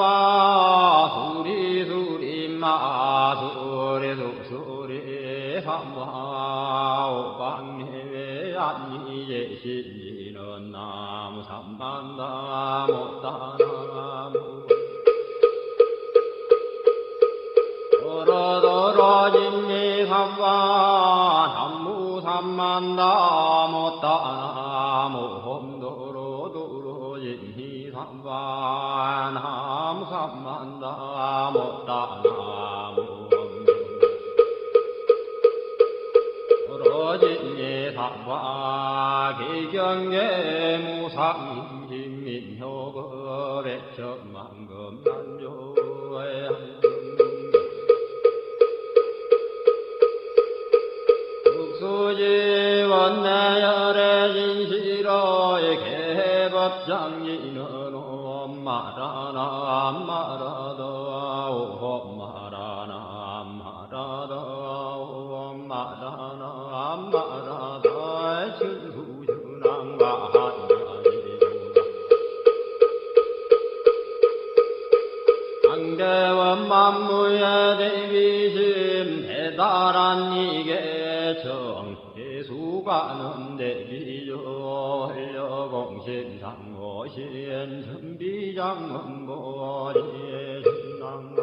삼바 수리 수리 마 수리 수리 삼바 오방해외 안니 예시는 나무 삼만다 못다나무 도로도로 진리 삼바 남무 삼만다 못다나무 홈도로 도로 진리 삼바 나무 삼만다 못다나무 도로 진리 삼바 기경계 무상인민효거 백천만금 난조에 수지원내열의 진시로의 개법장이는 엄마라나 엄마라다 엄마라나 엄마라다 엄마라나 엄마라다 친구준왕과 한계원 만무의 대비심 대단한 이계 정예수가는 대비조 헐려공신상고신 천비장문보리의 신랑강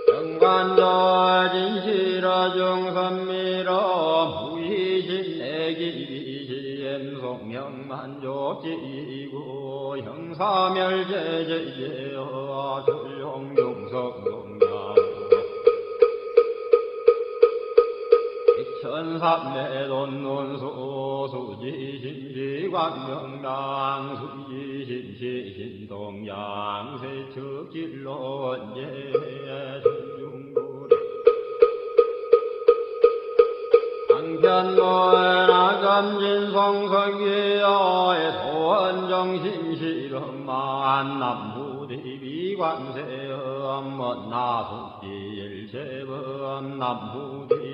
정관조 진실어 중선미러 무의신내기비신 송명만족지이고 형사멸제제제여 출용용석동양 천삼매돈논소 수지신지광명당 수지신시신동양 세척길로 언제 천중부리 강편노나검진성석기여의 소원정신실험만 남무대비관세음 먼나숙지일체범 남무대비관세음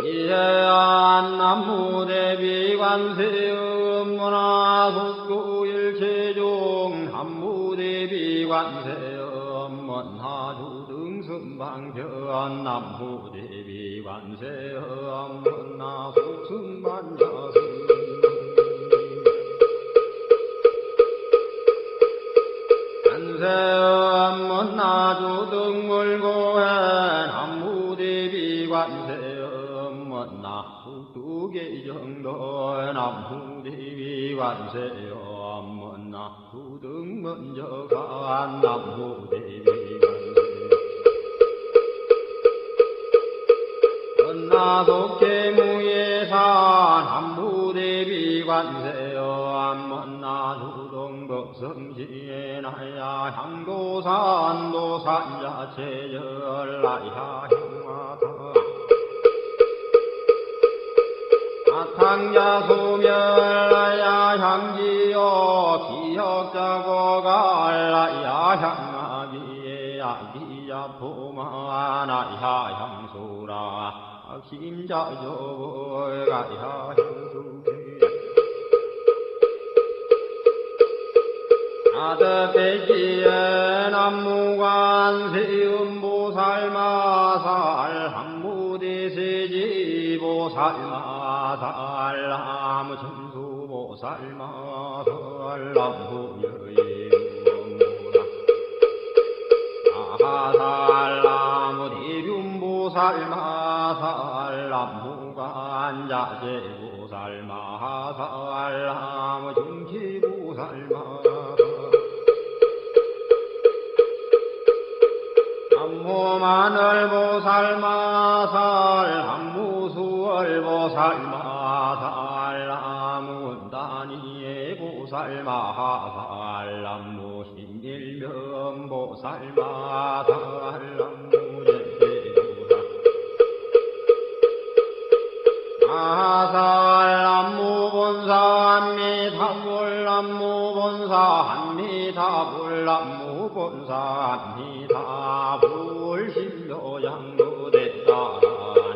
이해안 남무대비관세음 문화숙구일체종 남무대비관세음 먼하주등승방편 남무대비관세음 먼나숙승반야승 관세음 먼나주등물고해 남무대비관세음 먼나숙두계정도 남무대비관세음 먼나주등 먼저간 남무대비관세 먼나숙계무예산 남무대비관세음 먼나주동덕성시에나야 향도산 도산자체열라야 향화다 아탕자 소멸라야 향지요 기억자고갈라야 향나기에 아기야 포마나야 향수라 심자조가야 향수기 아드배지에 남무관세음보살마살 항무대세지보살마살 남천수보살마살 남부여인무라 아살 나무대륜보살마살 남무관자재보살마살 남무증치보살마살 남무마늘보살마살 남무수월보살마살 남무군단이의 보살마살 남무신일면보살마살 남무예세보살 마살 남무본사합니다 남무본사합니다 남무본사합니다 불신도양무대다니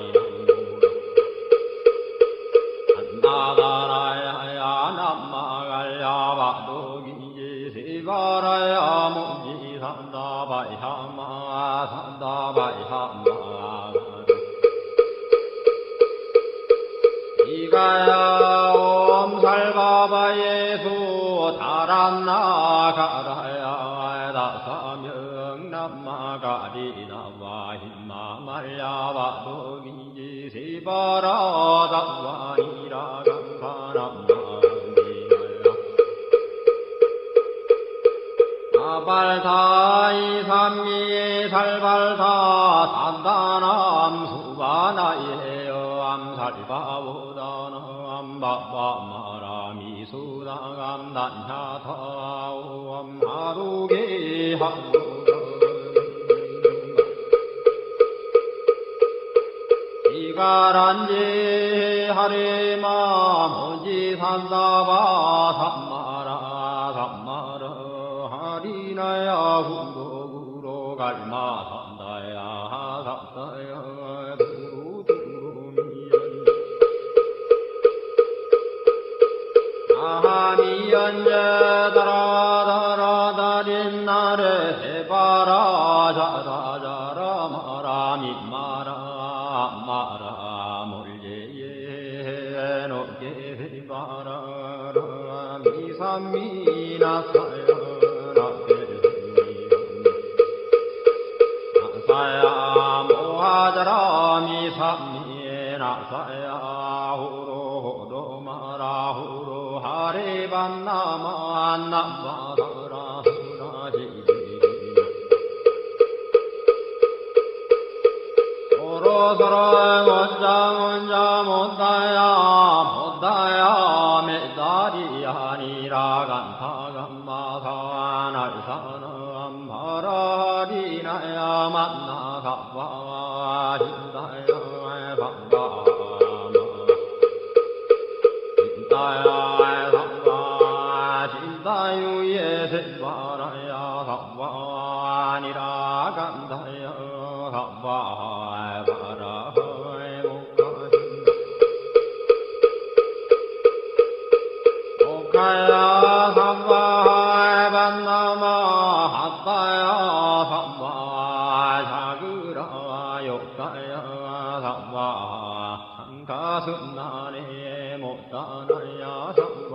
이가야 엄살바바 예수 다람나 가라야 다사명 남마가리나와 힘마말야와 도기지 세바라 다와니라 감사람마니나야 아발다이 삼미에 살발다 산다남 수바나예 암살바보다나 암바바마라미 수당암 단야타오 암하루게 하루 이가란지 하리마 먼지 산다바 삼마라 삼마라 하리나야 훈도구로 갈마 산다야 산다야 두루두루미연 아하미연제 다라다라다린 나래 해바라 자라자라 마라 민마라 마라 몰제예 노게 바라라 미삼미나 사야라 사야 모하자라 미삼미나 사야 후로 마라 후로 하레반나마 나마라 후라지 서로서로 원자 못다야 메다리 아니라 간타간마사 날사는 바라리나야 만나가와 신다야 반바마 신다야 반바 신다유예 세바라야 반바니라 간다야 반바 가야 삼바 반나마 핫다야 삼바 자그라 욕가야 삼바 한가슴나네 못다나야 삼바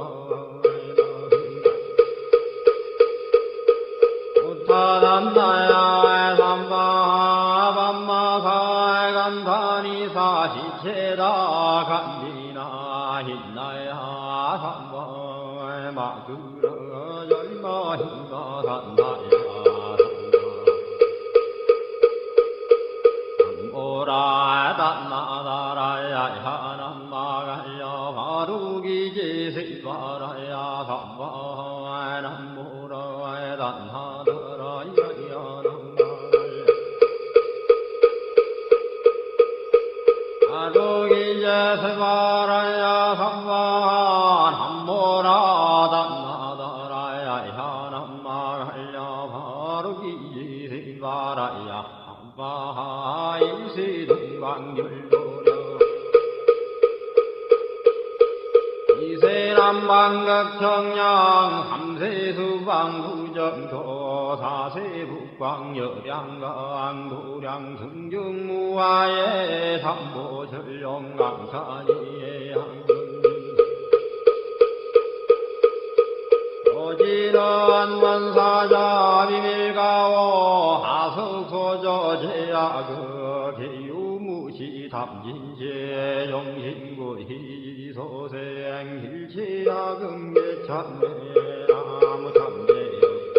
못다단다야 삼바 반마사 간다니사 시체다 간디나 hin나야 삼바 마그라 열마 힘가 산다야 삼오라 단나다라야 하남마가야 바루기지 세바라야 삼바 남무라 단하다라야 남마가야 바루기지 세바라야 삼바 남무라 바라야 한바하일시 동방열도려 이세남방극청량 삼세수방구정도 사세북광여량강 도량 승경무화의 삼보전령강산이의 항군 오지런 원사자 비밀가오 하석소저 제야그 개유무시 탐진제 용신구 희소생 hil치야금계 참매 나무참제역적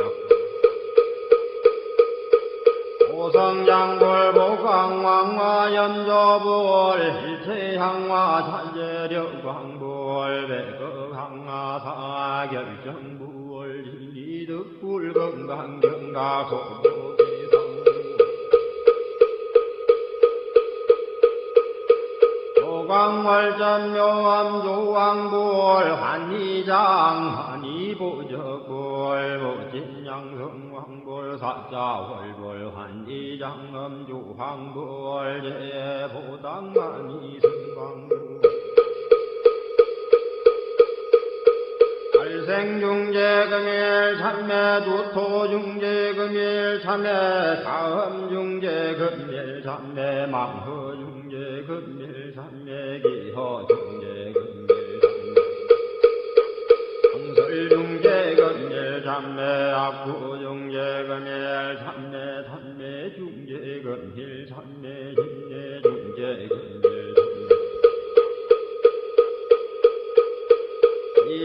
오성장불 복광왕화 연조불 hil체향화 찬제력광불 백극항화 사결정불 이득불 건강경가 소도기성부 조광월전묘암 조왕불 환희장 환희보적불 보진양성왕불 사자월불 환희장 음주황불 제보당만이 승광불 생중제금일 참매 두토중제금일 참매 다음중제금일 참매 망허중제금일 참매 기허중제금일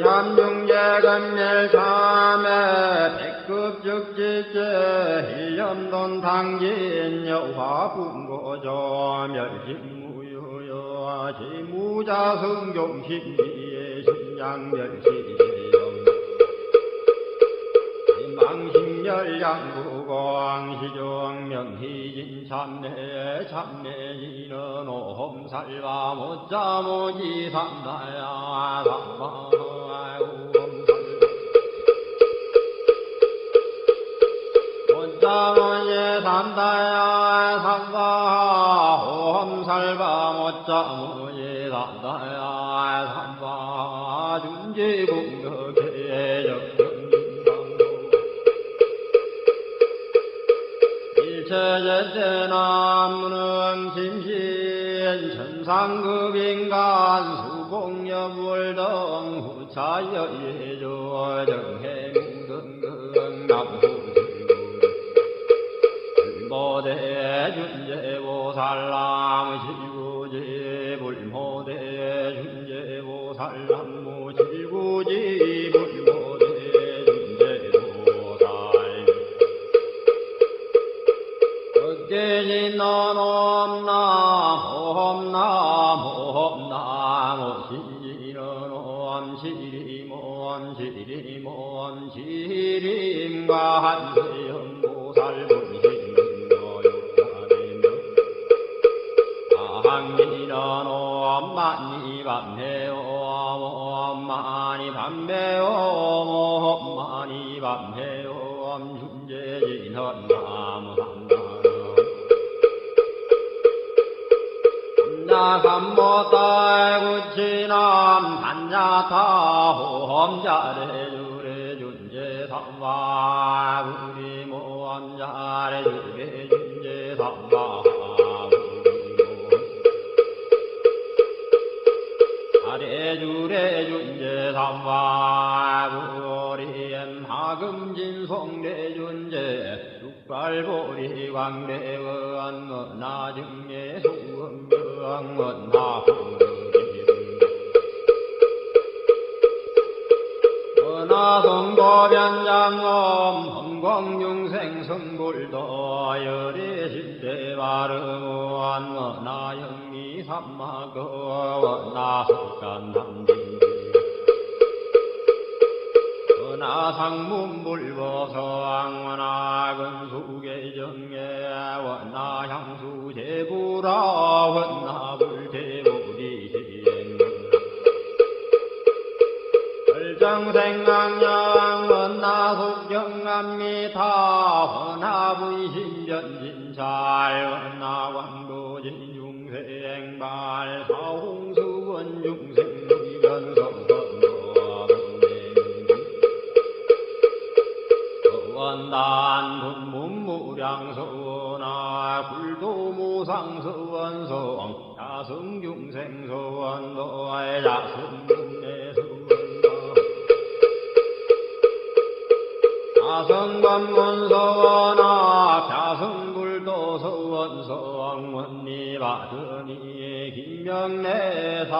이함중재금일참에 백급즉지제 일념돈 당진 여화분고조 멸진무효여 지무자승종신지의 신양멸시제영 망신열량부광시종명희진 참내 참내지는 오험살바 못자모지 삼다야 못자모지 삼다야 삼바 오험살바 못자모지 삼다야 삼바 중지공덕해적 일체제제나무는 심신 천상급인간 수공여불등 후차여예조 정해무등등 남후지구 불모대준제보살람 실구지 불모대준제보살람 무실구지 시림과 한세연보살분신여욕하리며 아항이런 엄마니 밤해오 엄마니 밤해오 엄마니 밤해오 엄준재진헌 삼모딸구치남 단야타 호험자래주래 준제삼바 부리모험자래주래 준제삼바 아래주래 준제삼바 부리엠 하금진송래준제 육발보리 광대원 나중에 은하성도변장엄 험광중생 성불도 열애실대바르무한 은하영미 삼마거 은하석간남진지 은하상문불보서왕 은하근수계정예 은하향수제부라 은하불제부리시행 정생강령 원나속경암미타 원나부이신전진찰 원나왕도진중생발 사홍수원중생의견성선원단 분문무량서원아 굴도무상서원성 야성중생서원도의 야성중내서원 사성관문서원아 벼성불도서원서왕원리바드니 김명래삼보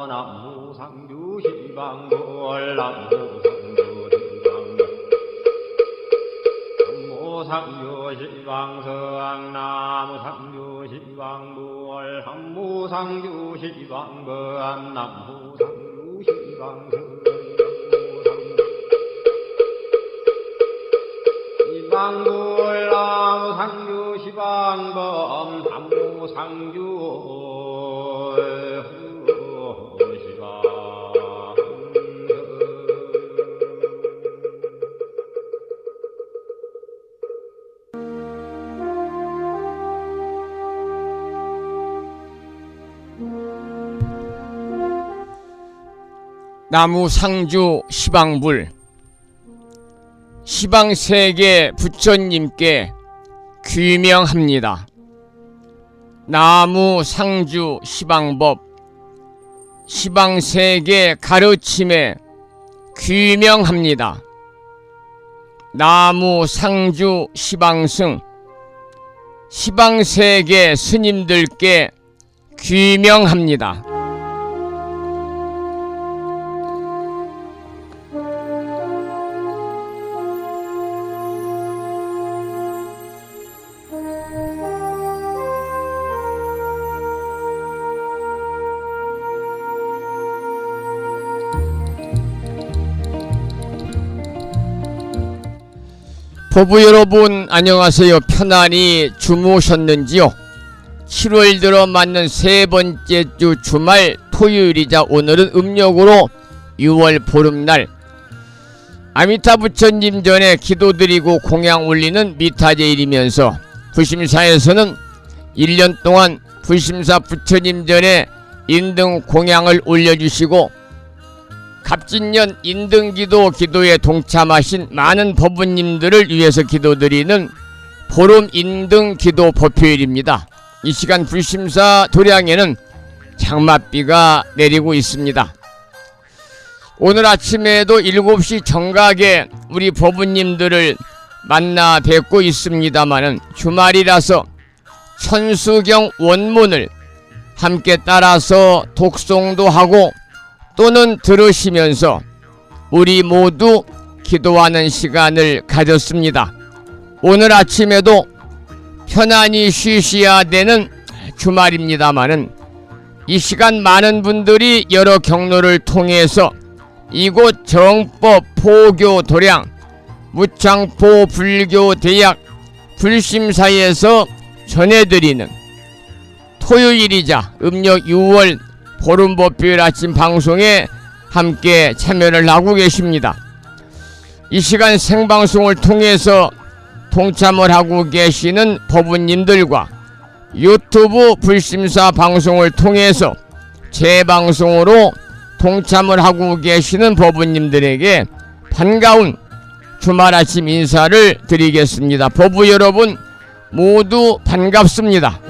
남무상주시방볼 남무상주시방서왕 나무상주시방볼 한무상주시방건 남무상주시방서 시방불나무 상주 시방범 삼무 상주 시방 나무 상주 시방불 시방세계 부처님께 귀명합니다. 나무 상주 시방법 시방세계 가르침에 귀명합니다. 나무 상주 시방승 시방세계 스님들께 귀명합니다. 부부 여러분 안녕하세요. 편안히 주무셨는지요? 7월 들어 맞는 세 번째 주 주말 토요일이자 오늘은 음력으로 6월 보름날 아미타 부처님 전에 기도드리고 공양 올리는 미타제일이면서 불심사에서는 1년 동안 불심사 부처님 전에 인등 공양을 올려주시고 갑진년 인등기도 기도에 동참하신 많은 법부님들을 위해서 기도드리는 보름 인등기도 법요일입니다. 이 시간 불심사 도량에는 장맛비가 내리고 있습니다. 오늘 아침에도 7시 정각에 우리 법부님들을 만나 뵙고 있습니다마는 주말이라서 천수경 원문을 함께 따라서 독송도 하고 또는 들으시면서 우리 모두 기도하는 시간을 가졌습니다. 오늘 아침에도 편안히 쉬셔야 되는 주말입니다마는 이 시간 많은 분들이 여러 경로를 통해서 이곳 정법 포교 도량 무창포 불교 대학 불심사에서 전해드리는 토요일이자 음력 6월 보름법요일 아침 방송에 함께 참여를 하고 계십니다. 이 시간 생방송을 통해서 동참을 하고 계시는 법부님들과 유튜브 불심사 방송을 통해서 재방송으로 동참을 하고 계시는 법부님들에게 반가운 주말 아침 인사를 드리겠습니다. 법부 여러분 모두 반갑습니다.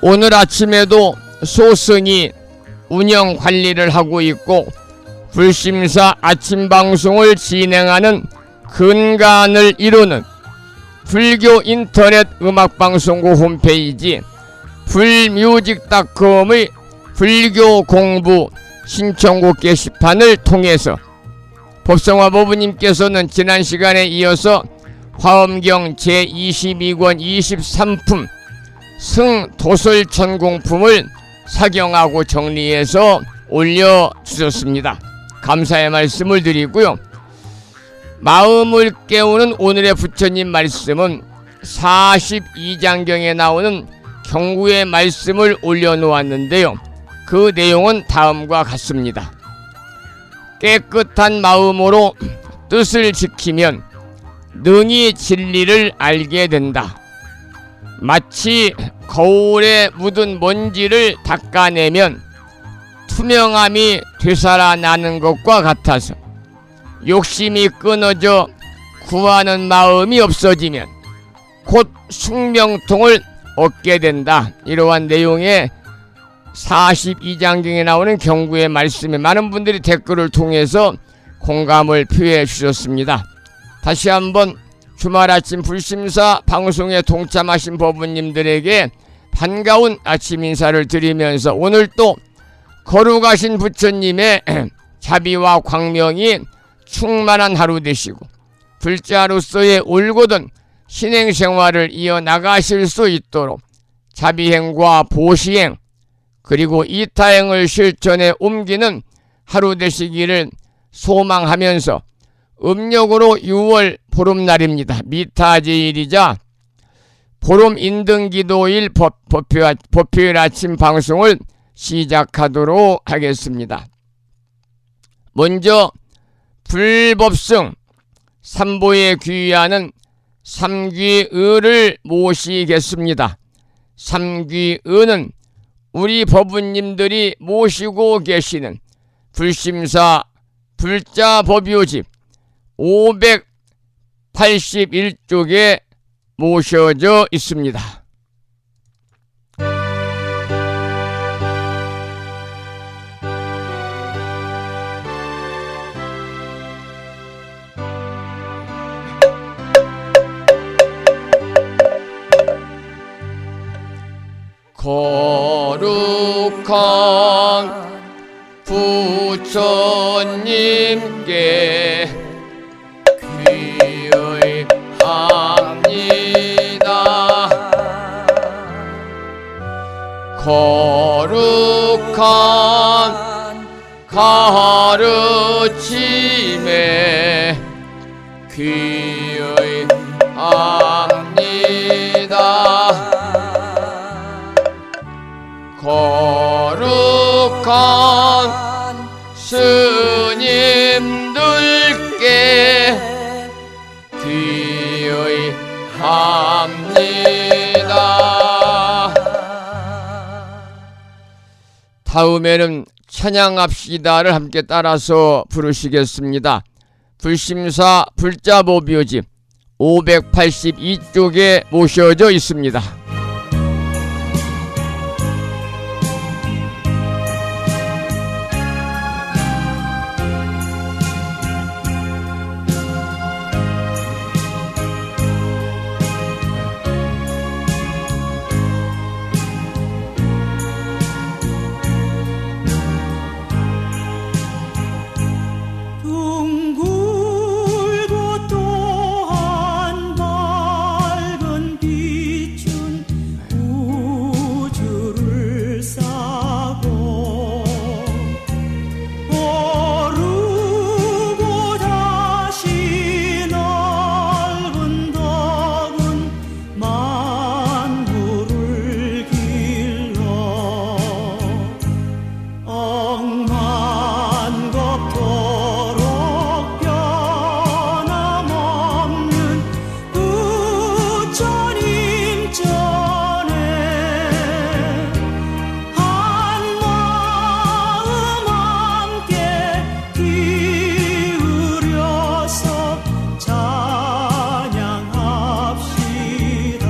오늘 아침에도 소승이 운영 관리를 하고 있고 불심사 아침 방송을 진행하는 근간을 이루는 불교 인터넷 음악방송국 홈페이지 불뮤직닷컴의 불교 공부 신청곡 게시판을 통해서 법성화 법부님께서는 지난 시간에 이어서 화엄경 제22권 23품 승도설천공품을 사경하고 정리해서 올려주셨습니다. 감사의 말씀을 드리고요. 마음을 깨우는 오늘의 부처님 말씀은 42장경에 나오는 경구의 말씀을 올려놓았는데요. 그 내용은 다음과 같습니다. 깨끗한 마음으로 뜻을 지키면 능히 진리를 알게 된다. 마치 거울에 묻은 먼지를 닦아내면 투명함이 되살아나는 것과 같아서 욕심이 끊어져 구하는 마음이 없어지면 곧 숙명통을 얻게 된다. 이러한 내용의 42장경에 나오는 경구의 말씀에 많은 분들이 댓글을 통해서 공감을 표해 주셨습니다. 다시 한번 주말 아침 불심사 방송에 동참하신 법부님들에게 반가운 아침 인사를 드리면서 오늘 또 거룩하신 부처님의 자비와 광명이 충만한 하루 되시고 불자로서의 올곧은 신행생활을 이어나가실 수 있도록 자비행과 보시행 그리고 이타행을 실천에 옮기는 하루 되시기를 소망하면서 음력으로 6월 보름날입니다. 미타제일이자 보름 인등기도일 법요일 아침 방송을 시작하도록 하겠습니다. 먼저 불법승 삼보에 귀의하는 삼귀의를 모시겠습니다. 삼귀의는 우리 법부님들이 모시고 계시는 불심사 불자법요집 581쪽에 모셔져 있습니다. 거룩한 부처님께 귀의합니다. 거룩한 가르침에 귀의합니다. 거룩한 스님들께 귀의합니다. 다음에는 찬양합시다를 함께 따라서 부르시겠습니다. 불심사 불자보묘집 582쪽에 모셔져 있습니다. 둥글고 또한 밝은 빛은 우주를 싸고 오르고 다시 넓은 덕은 만물을 길러 억만겁도록 변함없는 부처님 전에 한마음 함께 기울여서 찬양합시다.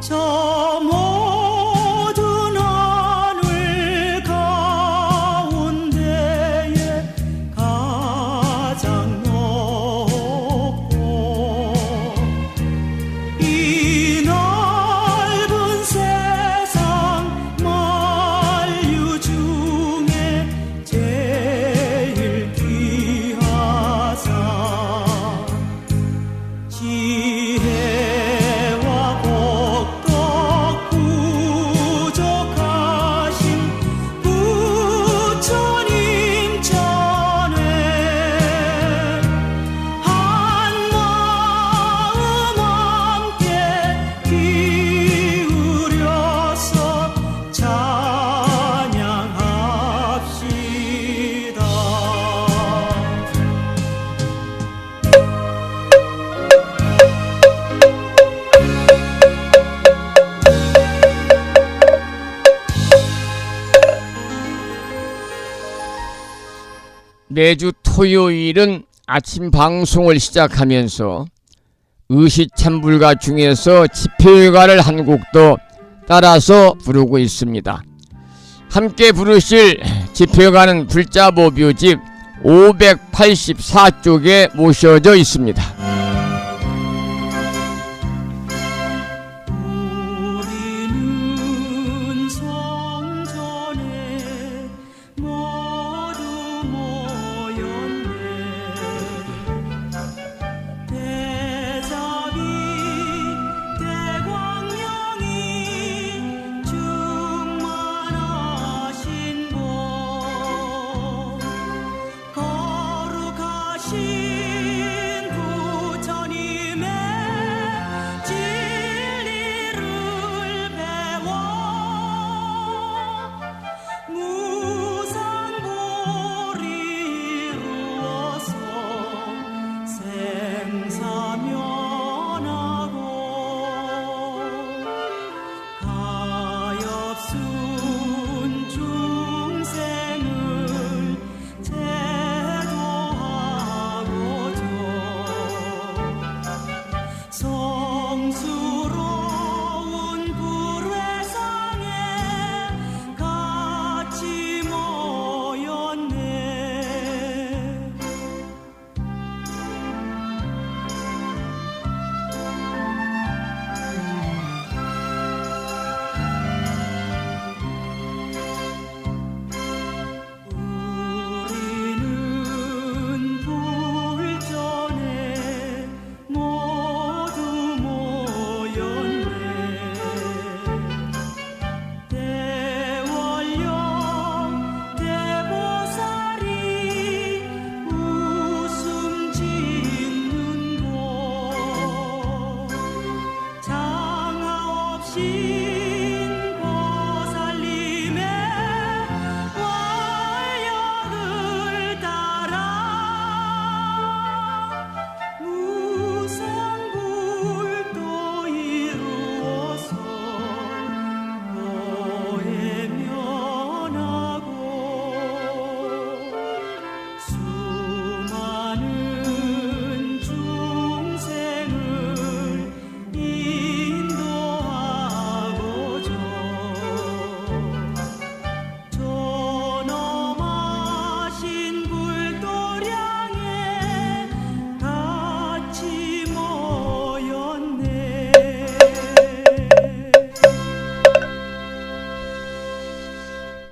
저 모든 하늘 가운데에 가장 높고 이 넓은 세상 만류 중에 제일 귀하사 지혜와 복덕 부족하신 부처님 전에 한마음 함께 기울여서 찬양합시다. 매주 토요일은 아침 방송을 시작하면서 의시찬불가 중에서 집회가를 한 곡도 따라서 부르고 있습니다. 함께 부르실 집회가는 불자보묘집 584쪽에 모셔져 있습니다. 우리는 성전에 모두 모였네. 대자비 대광명이 충만하신 곳 거룩하신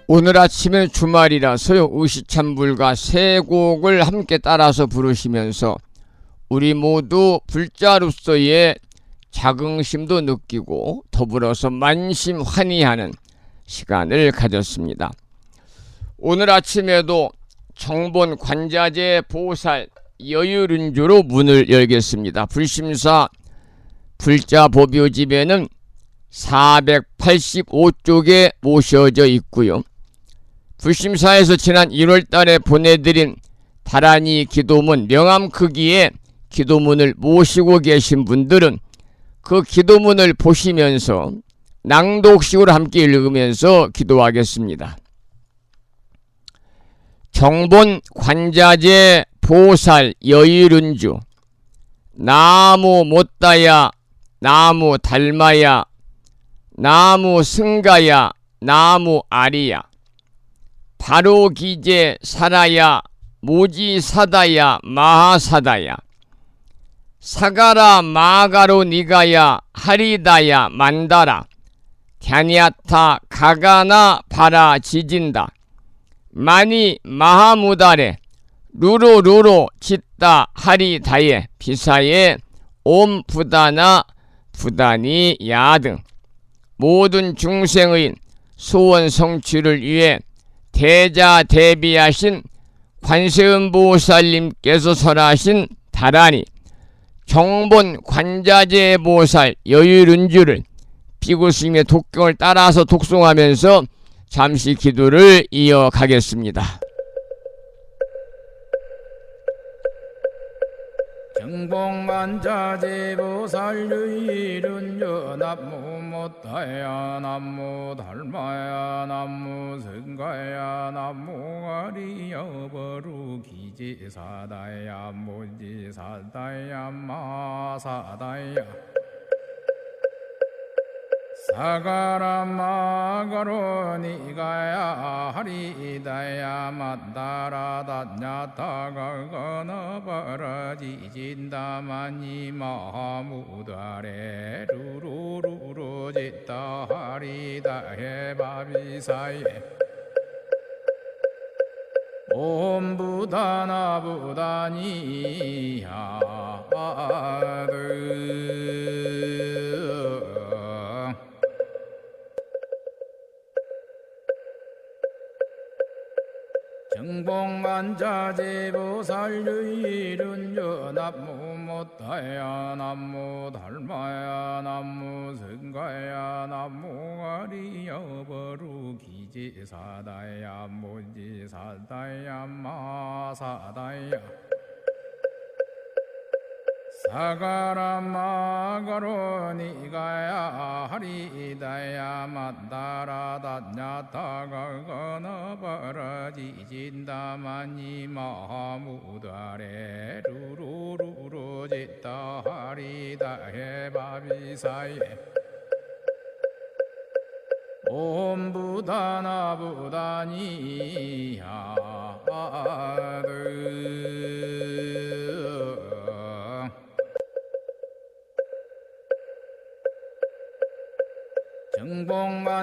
오늘 아침에 주말이라서요 의시찬불가 세 곡을 함께 따라서 부르시면서 우리 모두 불자로서의 자긍심도 느끼고 더불어서 만심환의하는 시간을 가졌습니다. 오늘 아침에도 정본 관자재 보살 여율은주로 문을 열겠습니다. 불심사 불자보묘집에는 485쪽에 모셔져 있고요. 불심사에서 지난 1월달에 보내드린 다란이 기도문 명암 크기의 기도문을 모시고 계신 분들은 그 기도문을 보시면서 낭독식으로 함께 읽으면서 기도하겠습니다. 정본 관자재 보살 여율은주 나무 못다야 나무 달마야 나무 승가야 나무 아리야 바로 기제 사라야 모지사다야 마하사다야 사가라 마가로 니가야 하리다야 만다라 갸냐타 가가나 바라 지진다 마니 마하무다레 루로루로 짓다 하리다예 비사예 옴 부다나 부다니 야등 모든 중생의 소원 성취를 위해 대자대비하신 관세음보살님께서 설하신 다란이 정본 관자재 보살 여율은주를 비구스님의 독경을 따라서 독송하면서 잠시 기도를 이어가겠습니다. 정봉관자재보살 유일은주 남무 못다야 남무 달마야 남무 승가야 남무 아리여 버루 기지사다야 모지사다야 마사다야 사가라 마가로 니가야 하리다야 만다라 다냐타가가나 바라지진다마니 마하무다레 루루루루 짓다 하리다 해바비사예 옴부다나 부다니야 정봉만자재보살 유일은주 남무 못다야 남무 달마야 남무 승가야 남무 아리여 버루 기지사다야 모지사다야 마사다야 사가라 마가로 니가야 하리다야 만다라 다냐타가가나 바라지진다마니 마하무다레 루루루루 짓다 하리다 해바비사예 옴부다나 부다니야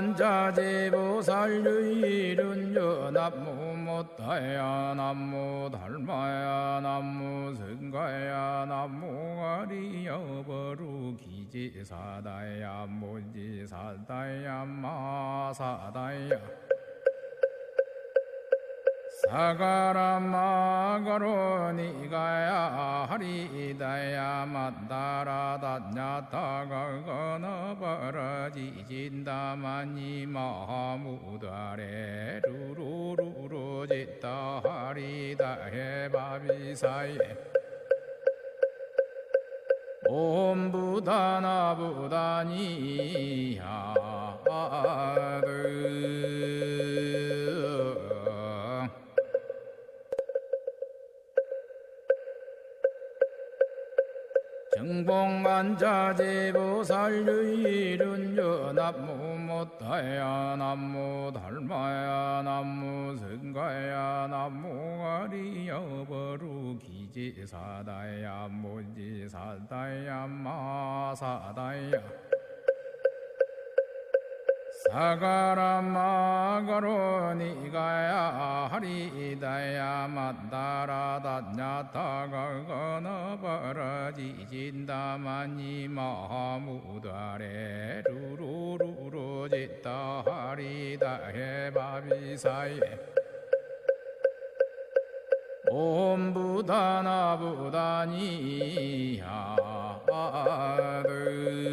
정봉만자재보살 유일은주 남무 못다야 남무 달마야 남무 승가야 남무 아리여 버루 기지사다야 모지사다야 마사다야 사가라 마가로 니가야 하리다야 만다라 다냐타가가나 바라지진다마니 마하무다레 루루루루 짓다 하리다 해바비사예 옴부다나 부다니야 정봉만자재보살 유일은주 남무 못다야 남무 달마야 남무 승가야 남무 아리여 버루 기지사다야 모지사다야 마사다야 사가라마가로니가야 하리다야 만다라다냐타가 건어버러지진다마니 마무다레 루루루루지다 하리다 해바비사예 옴부다나부다니야드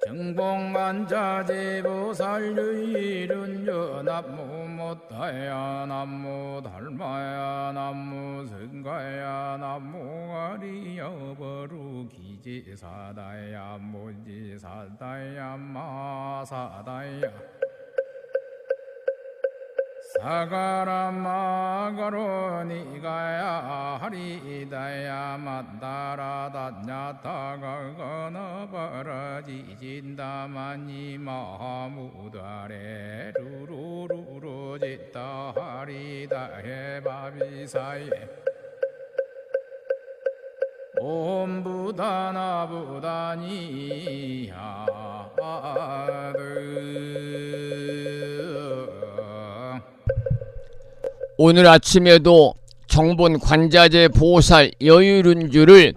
정봉만자제보살유일은여 남무못다야 남무달마야 남무승가야 남무가리여버루 기지사다야 무지사다야 마사다야 사가라마가로니가야 하리다야 만다라다냐타가 건어버러지진다마니 마무다레 루루루루지다 하리다 해바비사예 옴부다나부다니야드 오늘 아침에도 정본 관자재 보살 여유룬주를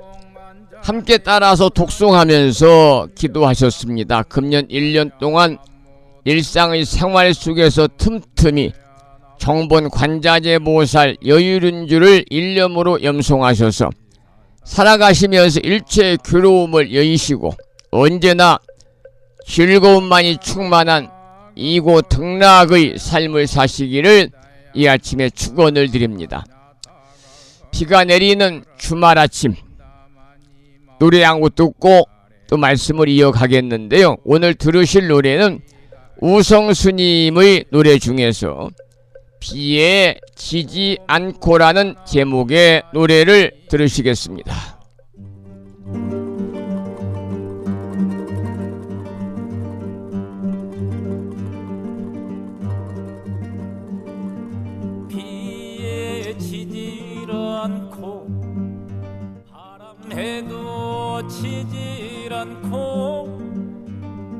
함께 따라서 독송하면서 기도하셨습니다. 금년 1년 동안 일상의 생활 속에서 틈틈이 정본 관자재 보살 여유룬주를 일념으로 염송하셔서 살아가시면서 일체의 괴로움을 여의시고 언제나 즐거움만이 충만한 이고 등락의 삶을 사시기를 이 아침에 축원을 드립니다. 비가 내리는 주말 아침 노래 한 곡 듣고 또 말씀을 이어가겠는데요. 오늘 들으실 노래는 우성스님의 노래 중에서 비에 지지 않고라는 제목의 노래를 들으시겠습니다. 비에 지질 않고 바람에도 치질 않고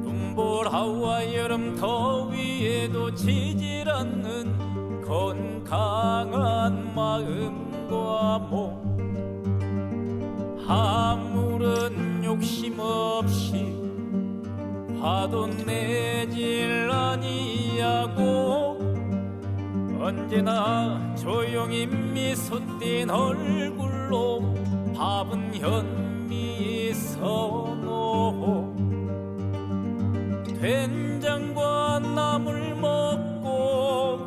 눈보라와 여름 더위에도 지질 않는 건강한 마음과 몸 아무런 욕심 없이 화도 내질 아니하고 언제나 조용히 미소 띤 얼굴로 밥은 현미 선호 된장과 나물 먹고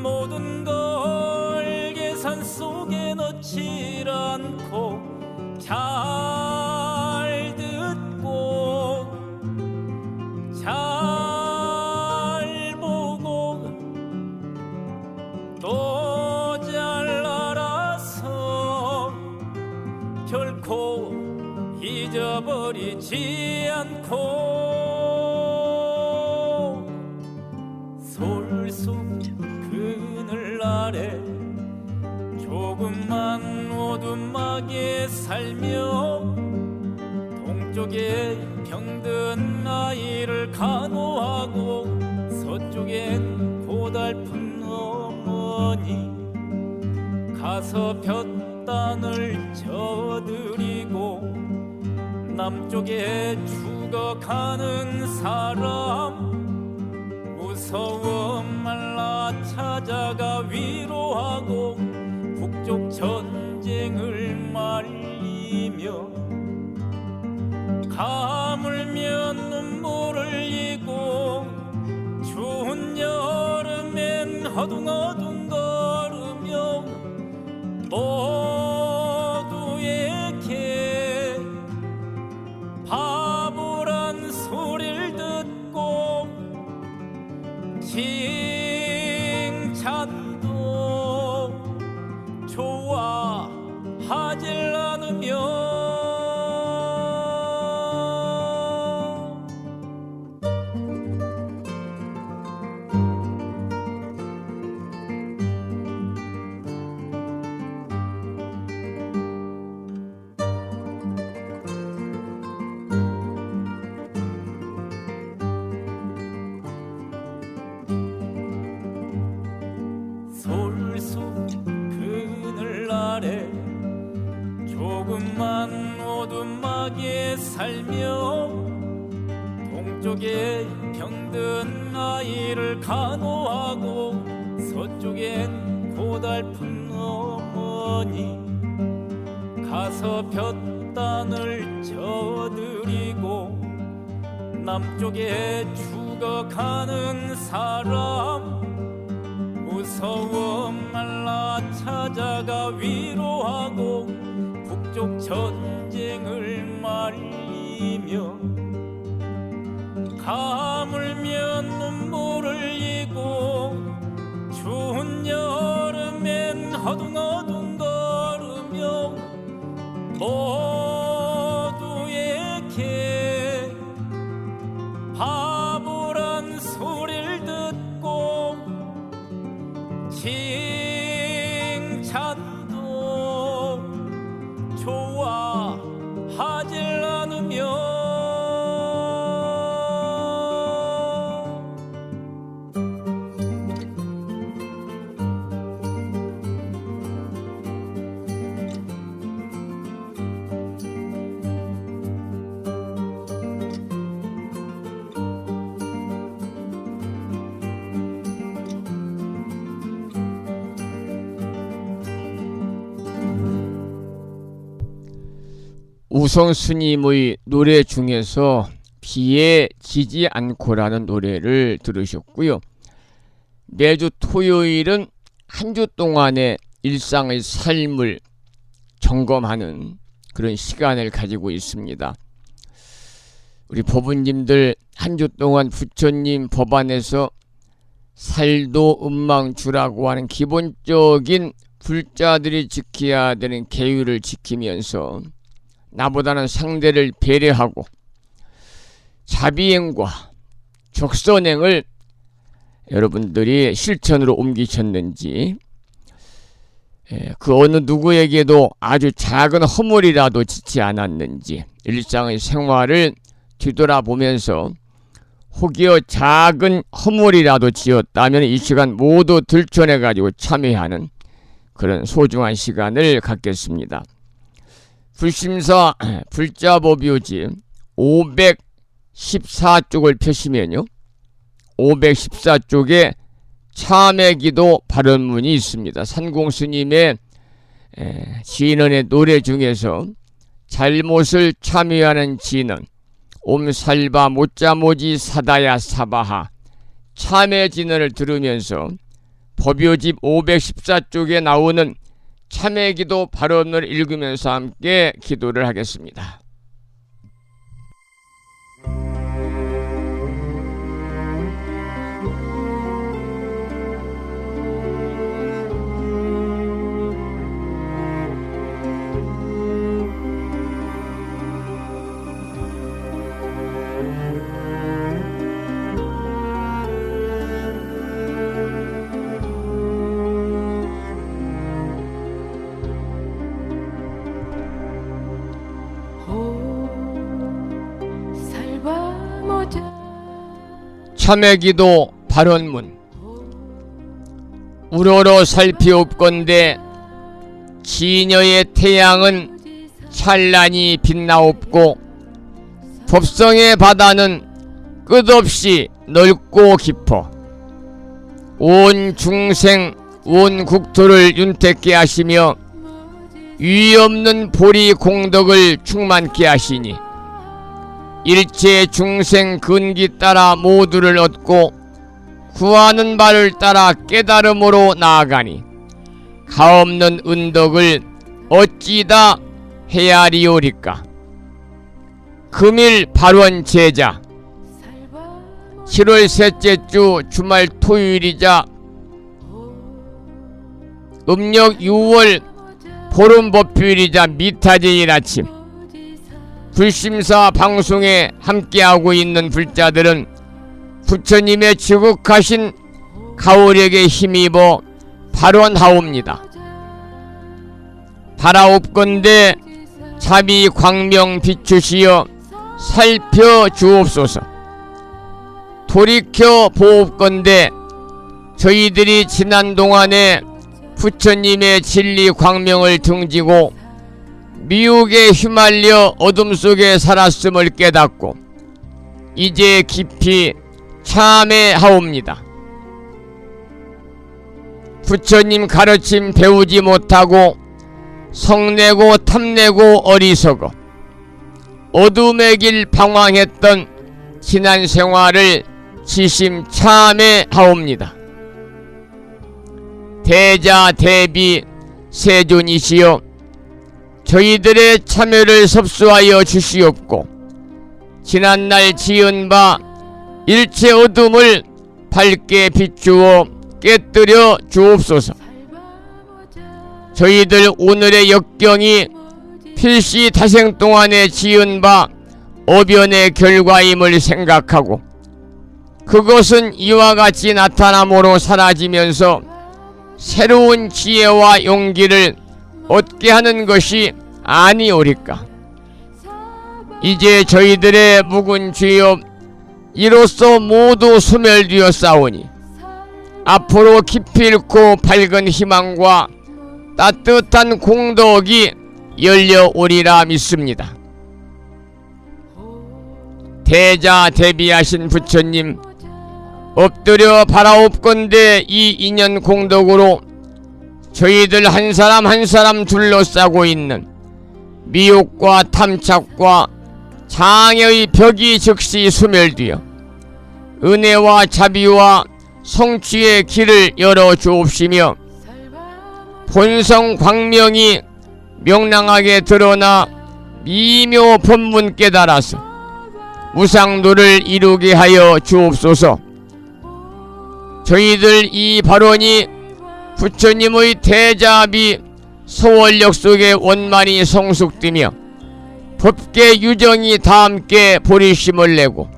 모든 걸 계산 속에 넣지 않고 잘 듣고 잘 보고 또 잘 알아서 결코 잊어버리지 않고 솔솔 그늘 아래 조금만 어둠하게 살며 동쪽에 병든 아이를 간호하고 서쪽엔 고달픈 어머니 가서 볕단을 져드리고 남쪽에 죽어가는 사람 무서워 말라 찾아가 위로하고 북쪽 전쟁을 말리며 가물며 눈물을 흘리고 추운 여름엔 허둥허둥 걸으며 모두에게 바보란 소리를 듣고 칭찬도 좋아하질 않으며 편하게 살며 동쪽에 병든 아이를 간호하고 서쪽엔 고달픈 어머니 가서 볕단을 져드리고 남쪽에 죽어가는 사람 무서워 말라 찾아가 위로하고 북쪽 전쟁을 말리며 가물며 눈물을 흘리고 추운 여름엔 허둥허둥 걸으며 모두에게 바보란 소리를 듣고 칭찬도 좋아하질 않으며 우성 스님의 노래 중에서 비에 지지 않고라는 노래를 들으셨고요. 매주 토요일은 한 주 동안의 일상의 삶을 점검하는 그런 시간을 가지고 있습니다. 우리 법원님들 한 주 동안 부처님 법안에서 살도 음망주라고 하는 기본적인 불자들이 지켜야 되는 계율을 지키면서 나보다는 상대를 배려하고 자비행과 적선행을 여러분들이 실천으로 옮기셨는지, 그 어느 누구에게도 아주 작은 허물이라도 짓지 않았는지 일상의 생활을 뒤돌아보면서 혹여 작은 허물이라도 지었다면 이 시간 모두 들춰내가지고 참여하는 그런 소중한 시간을 갖겠습니다. 불심사 불자법요지 514쪽을 펴시면요, 514쪽에 참회기도 발언문이 있습니다. 산공스님의 진언의 노래 중에서 잘못을 참회하는 진언 옴살바 못자모지 사다야 사바하 참회 진언을 들으면서 법요집 514쪽에 나오는 참회기도 발언을 읽으면서 함께 기도를 하겠습니다. 참회기도 발언문. 우러러 살피옵건대 진여의 태양은 찬란히 빛나옵고 법성의 바다는 끝없이 넓고 깊어 온 중생 온 국토를 윤택케 하시며 위없는 보리 공덕을 충만케 하시니 일체 중생 근기 따라 모두를 얻고 구하는 바를 따라 깨달음으로 나아가니 가없는 은덕을 어찌다 헤아리오리까. 금일 발원 제자 7월 셋째 주 주말 토요일이자 음력 6월 보름법휴일이자 미타제일 아침 불심사 방송에 함께하고 있는 불자들은 부처님의 지극하신 가호력에 힘입어 발언하옵니다. 바라옵건대 자비 광명 비추시어 살펴주옵소서. 돌이켜 보옵건대 저희들이 지난 동안에 부처님의 진리 광명을 등지고 미혹에 휘말려 어둠 속에 살았음을 깨닫고 이제 깊이 참회하옵니다. 부처님 가르침 배우지 못하고 성내고 탐내고 어리석어 어둠의 길 방황했던 지난 생활을 지심 참회하옵니다. 대자 대비 세존이시여 저희들의 참여를 섭수하여 주시옵고 지난날 지은 바 일체 어둠을 밝게 비추어 깨뜨려 주옵소서. 저희들 오늘의 역경이 필시 다생 동안에 지은 바 어변의 결과임을 생각하고 그것은 이와 같이 나타남으로 사라지면서 새로운 지혜와 용기를 얻게 하는 것이 아니오리까. 이제 저희들의 묵은 죄업 이로써 모두 소멸되었사오니 앞으로 기필코 밝은 희망과 따뜻한 공덕이 열려오리라 믿습니다. 대자 대비하신 부처님 엎드려 바라옵건대 이 인연 공덕으로 저희들 한 사람 한 사람 둘러싸고 있는 미혹과 탐착과 장애의 벽이 즉시 소멸되어 은혜와 자비와 성취의 길을 열어 주옵시며 본성 광명이 명랑하게 드러나 미묘 본문 깨달아서 무상도를 이루게 하여 주옵소서. 저희들 이 발언이 부처님의 대자비 서원력 속에 원만히 성숙되며 법계 유정이 다 함께 보리심을 내고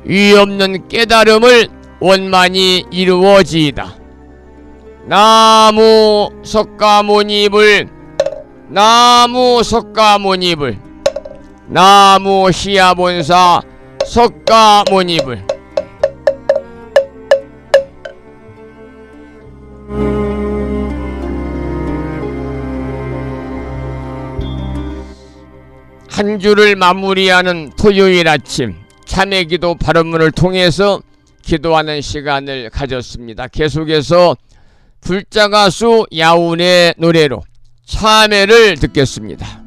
위없는 깨달음을 원만히 이루어지이다. 나무 석가모니불 나무 석가모니불 나무 시야본사 석가모니불. 한 주를 마무리하는 토요일 아침 참회기도 발언문을 통해서 기도하는 시간을 가졌습니다. 계속해서 불자가수 야운의 노래로 참회를 듣겠습니다.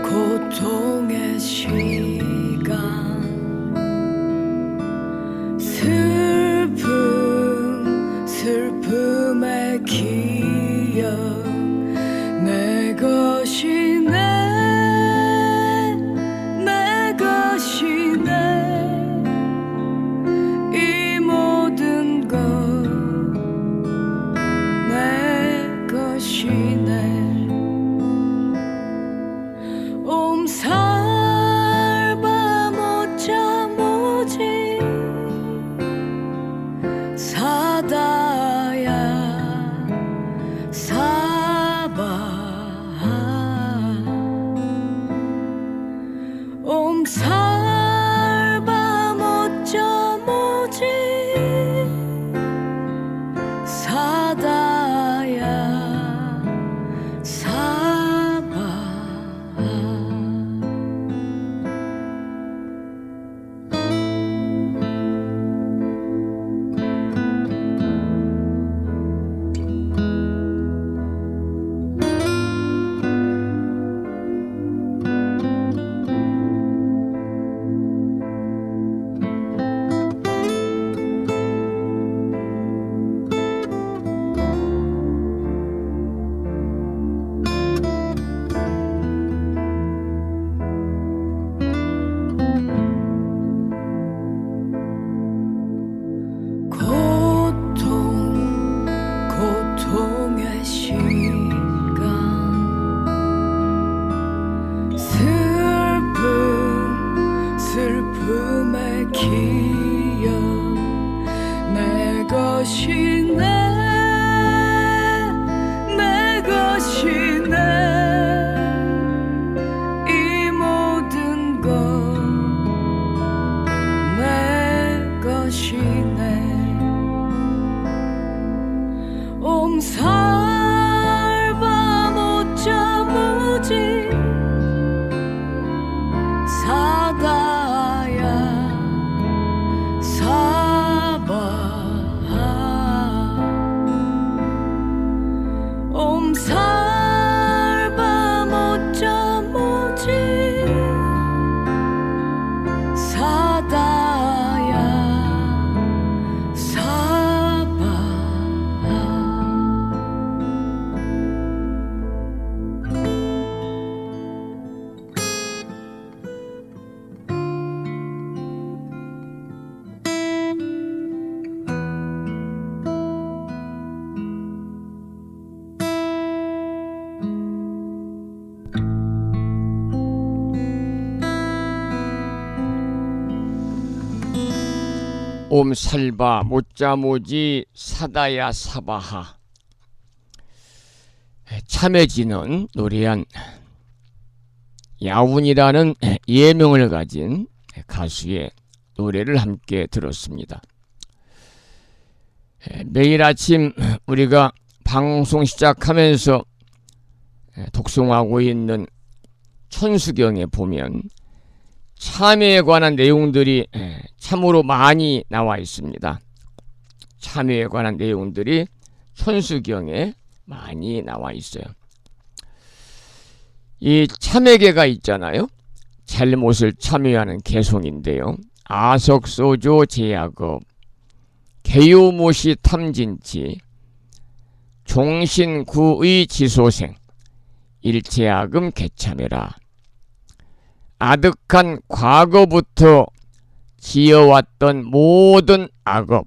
고통의 시간 슬픔의 기억 내 것이네 내 것이네 이 모든 것 내 것이네 살바 못자 모지 사다야 사바 살바 못자 모지 사다야 것이네 내 것이네 이 모든 건 내 것이네 옴살바 못자 무지 사다야 사바하 옴살바 못자 무지 사다야 사바하 옴살바 못자모지 사다야 사바하. 참해지는 노래한 야운이라는 예명을 가진 가수의 노래를 함께 들었습니다. 매일 아침 우리가 방송 시작하면서 독송하고 있는 천수경에 보면 참회에 관한 내용들이 참으로 많이 나와 있습니다. 참회에 관한 내용들이 천수경에 많이 나와 있어요. 이 참회계가 있잖아요. 잘못을 참회하는 개송인데요. 아석소조 제약업 개요모시 탐진치 종신구의 지소생 일체악음 개참해라. 아득한 과거부터 지어왔던 모든 악업,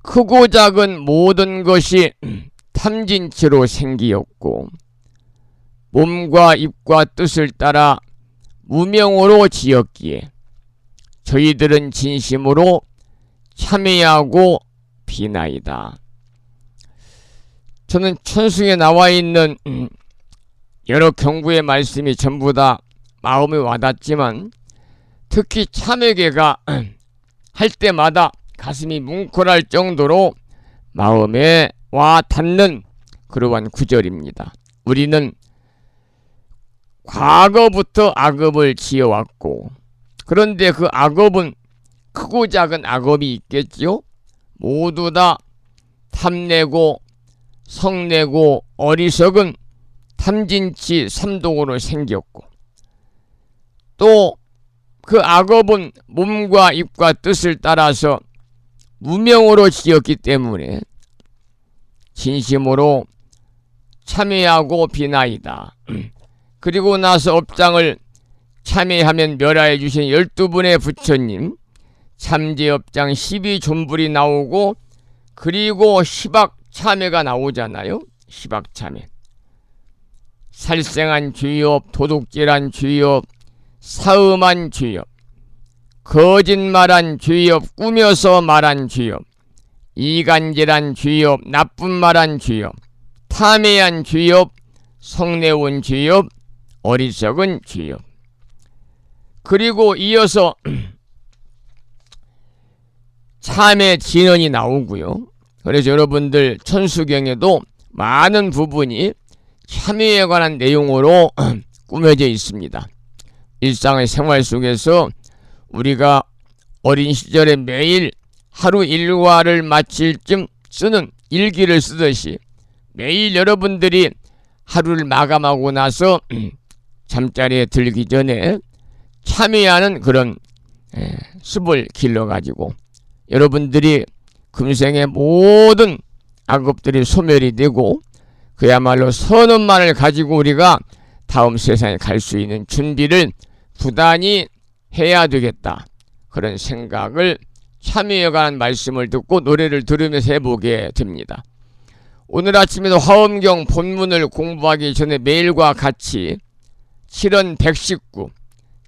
크고 작은 모든 것이 탐진치로 생기었고 몸과 입과 뜻을 따라 무명으로 지었기에 저희들은 진심으로 참회하고 비나이다. 저는 천승에 나와 있는 여러 경구의 말씀이 전부 다 마음에 와닿지만 특히 참회계가 할 때마다 가슴이 뭉클할 정도로 마음에 와 닿는 그러한 구절입니다. 우리는 과거부터 악업을 지어왔고 그런데 그 악업은 크고 작은 악업이 있겠지요. 모두 다 탐내고 성내고 어리석은 탐진치 삼독으로 생겼고 또 그 악업은 몸과 입과 뜻을 따라서 무명으로 지었기 때문에 진심으로 참회하고 비나이다. 그리고 나서 업장을 참회하면 멸하해 주신 12분의 부처님 참제업장 12존불이 나오고 그리고 시박참회가 나오잖아요. 시박참회. 살생한 죄업, 도둑질한 죄업, 사음한 죄업, 거짓말한 죄업, 꾸며서 말한 죄업, 이간질한 죄업, 나쁜 말한 죄업, 탐해한 죄업, 성내온 죄업, 어리석은 죄업. 그리고 이어서 참회 진언이 나오고요. 그래서 여러분들 천수경에도 많은 부분이 참회에 관한 내용으로 꾸며져 있습니다. 일상의 생활 속에서 우리가 어린 시절에 매일 하루 일과를 마칠 쯤 쓰는 일기를 쓰듯이 매일 여러분들이 하루를 마감하고 나서 잠자리에 들기 전에 참회하는 그런 습을 길러가지고 여러분들이 금생의 모든 악업들이 소멸이 되고 그야말로 선언만을 가지고 우리가 다음 세상에 갈 수 있는 준비를 부단히 해야 되겠다. 그런 생각을 참회에 관한 말씀을 듣고 노래를 들으면서 해보게 됩니다. 오늘 아침에도 화엄경 본문을 공부하기 전에 매일과 같이 7원 119,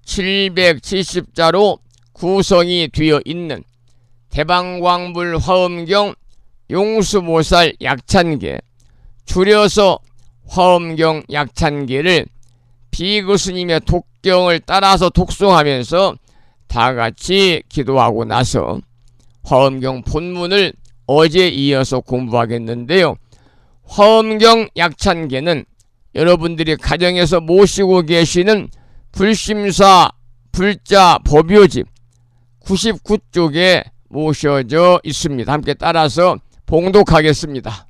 770자로 구성이 되어 있는 대방광불 화엄경 용수보살 약찬계, 줄여서 화엄경 약찬계를 비구스님의 독경을 따라서 독송하면서 다같이 기도하고 나서 화엄경 본문을 어제 이어서 공부하겠는데요. 화엄경 약찬계는 여러분들이 가정에서 모시고 계시는 불심사 불자 법요집 99쪽에 모셔져 있습니다. 함께 따라서 봉독하겠습니다.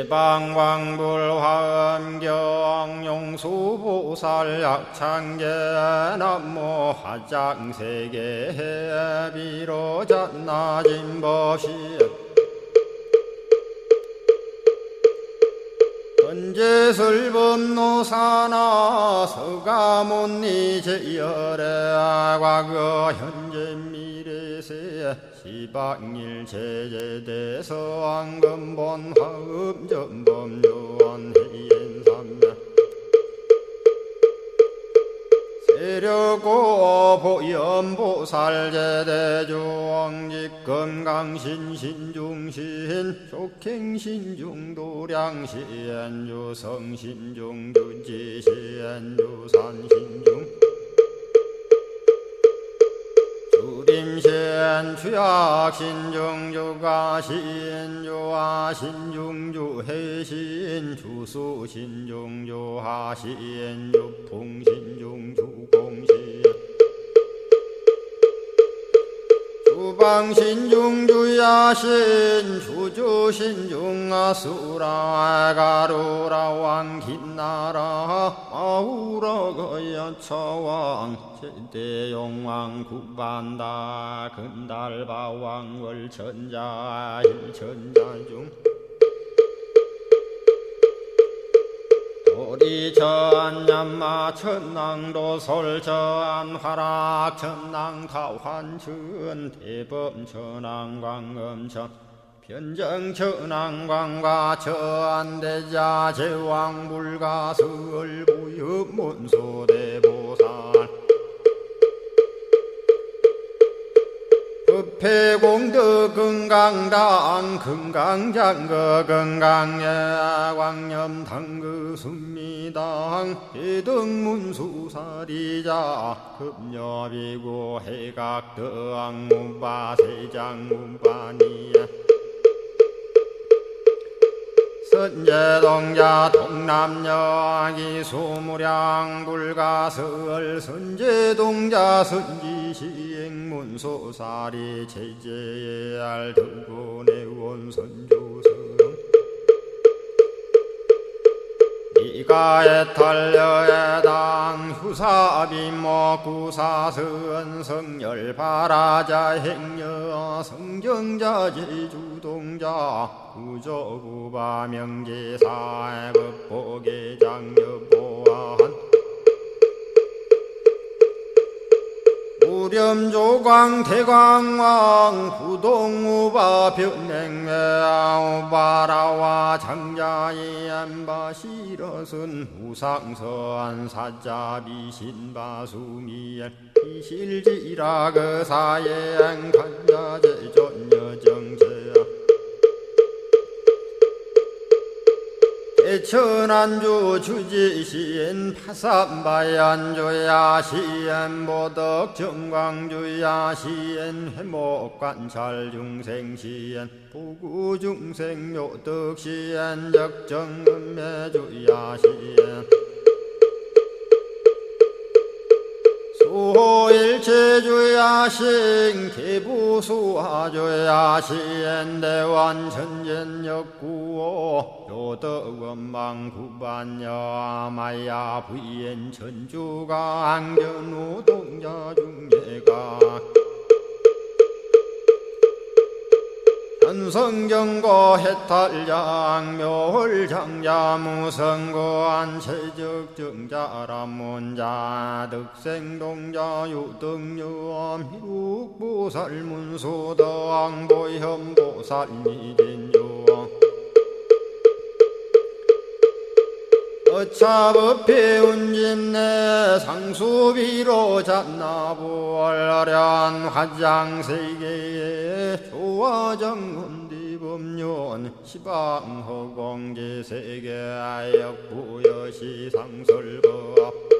대방광불 화엄경 용수보살 약찬계 남모 화장세계 비로잔나진 법시 헌재설법노사나 서가몬니 제열의 과거 현재 미래세 시방일 제제대서 왕금본 화음전범 요한해인삼매 세력고 보염보살 제대주왕직 건강신 신중신 족행신중 도량신 유성신중 주지신 유산신중 주림신 주약신중 주가신 주하신중 주해신 주수신중 주하신 주풍신중 주공신 주방신중 주야신 주주신중 아수라 가루라 왕김나라 아우라 거야차왕 제대용왕 구반다 근달바왕 월천자 일천자중 도리천냠마 천낭도 솔천 화락 천낭 타환천 대범 천왕 광음천 변정 천왕 광과 천대자 제왕 불가설 부엽 문소대보살 법회공덕 건강당 건강장거 건강예 광염당그 순미당 해등문수사리자 급녀비고 해각덕 문바세장 문바니야 선제동자 동남여 기수무량 불가설 선제동자 선지시행 문소사리 제제알 등군의원 선주성 이가에 탈려에당 후사비모 구사선 성열 바라자 행여 성정자 제주동자 구조구바 명제사 법보계 장여보안 우렴조광 대광왕 부동우바 변냉매아 우바라와 장자이 안바시러슨 우상서안 사자비 신바수미엘 이실지라 그 사예행 간자제 전여정제야 대천안주 주지시엔 파산바얀주야 시엔 보덕 정광주야 시엔 해목관찰 중생시엔 부구중생 요덕시엔 적정음매주야 시엔 수호일체주야신 개부수화주야신 대완천전역구호 요덕원망구반여마야 부인 천주가 안견우 동자중예가 전성경고 해탈장 묘홀장자 무성고한 체적정자람문자 득생동자 유등유엄 희룩보살문소덕보현보살미진유 어차법회 운집내 상수비로 잡나부얼련 화장세계에 조화정운디법륜 시방허공제세계 역부여시상설법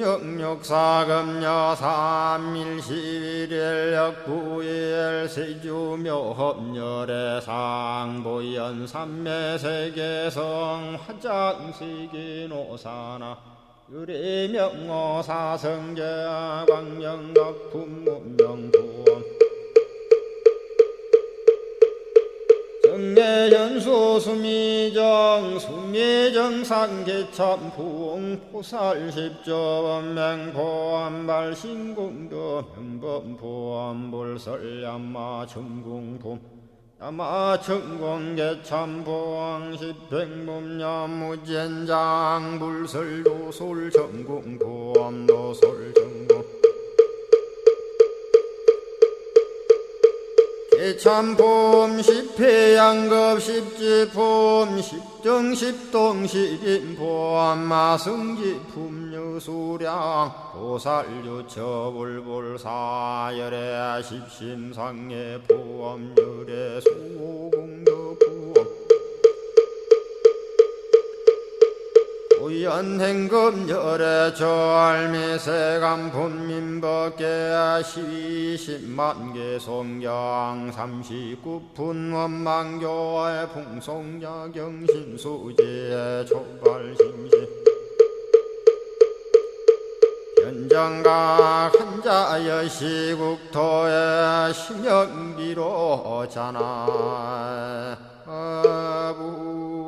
육력사금여 삼일시일일 역부일 세주묘협열의 상보연 삼매세계성 화장세계노사나 유래명어사성제 광명각품문명부원 정례연수 수미정 수미정상계참풍 포살십조원맹포함발 신공도 명범포함불설야마 천궁품 야마천공계참포항 십행범야무젠장 불설도솔 천궁포함도솔천궁 예참폼 십회양급 십지폼 십정십동 십인폼 마승지품 유수량 보살유처불불사열애 십심상예 포엄 유래 수공덕부엄 오연행금열애 절미세간품민법계 12십만개 송경 39분 원망교의 풍송야경신수제 초발심시 현정각 한자여 시국토의 심영비로 자나 아부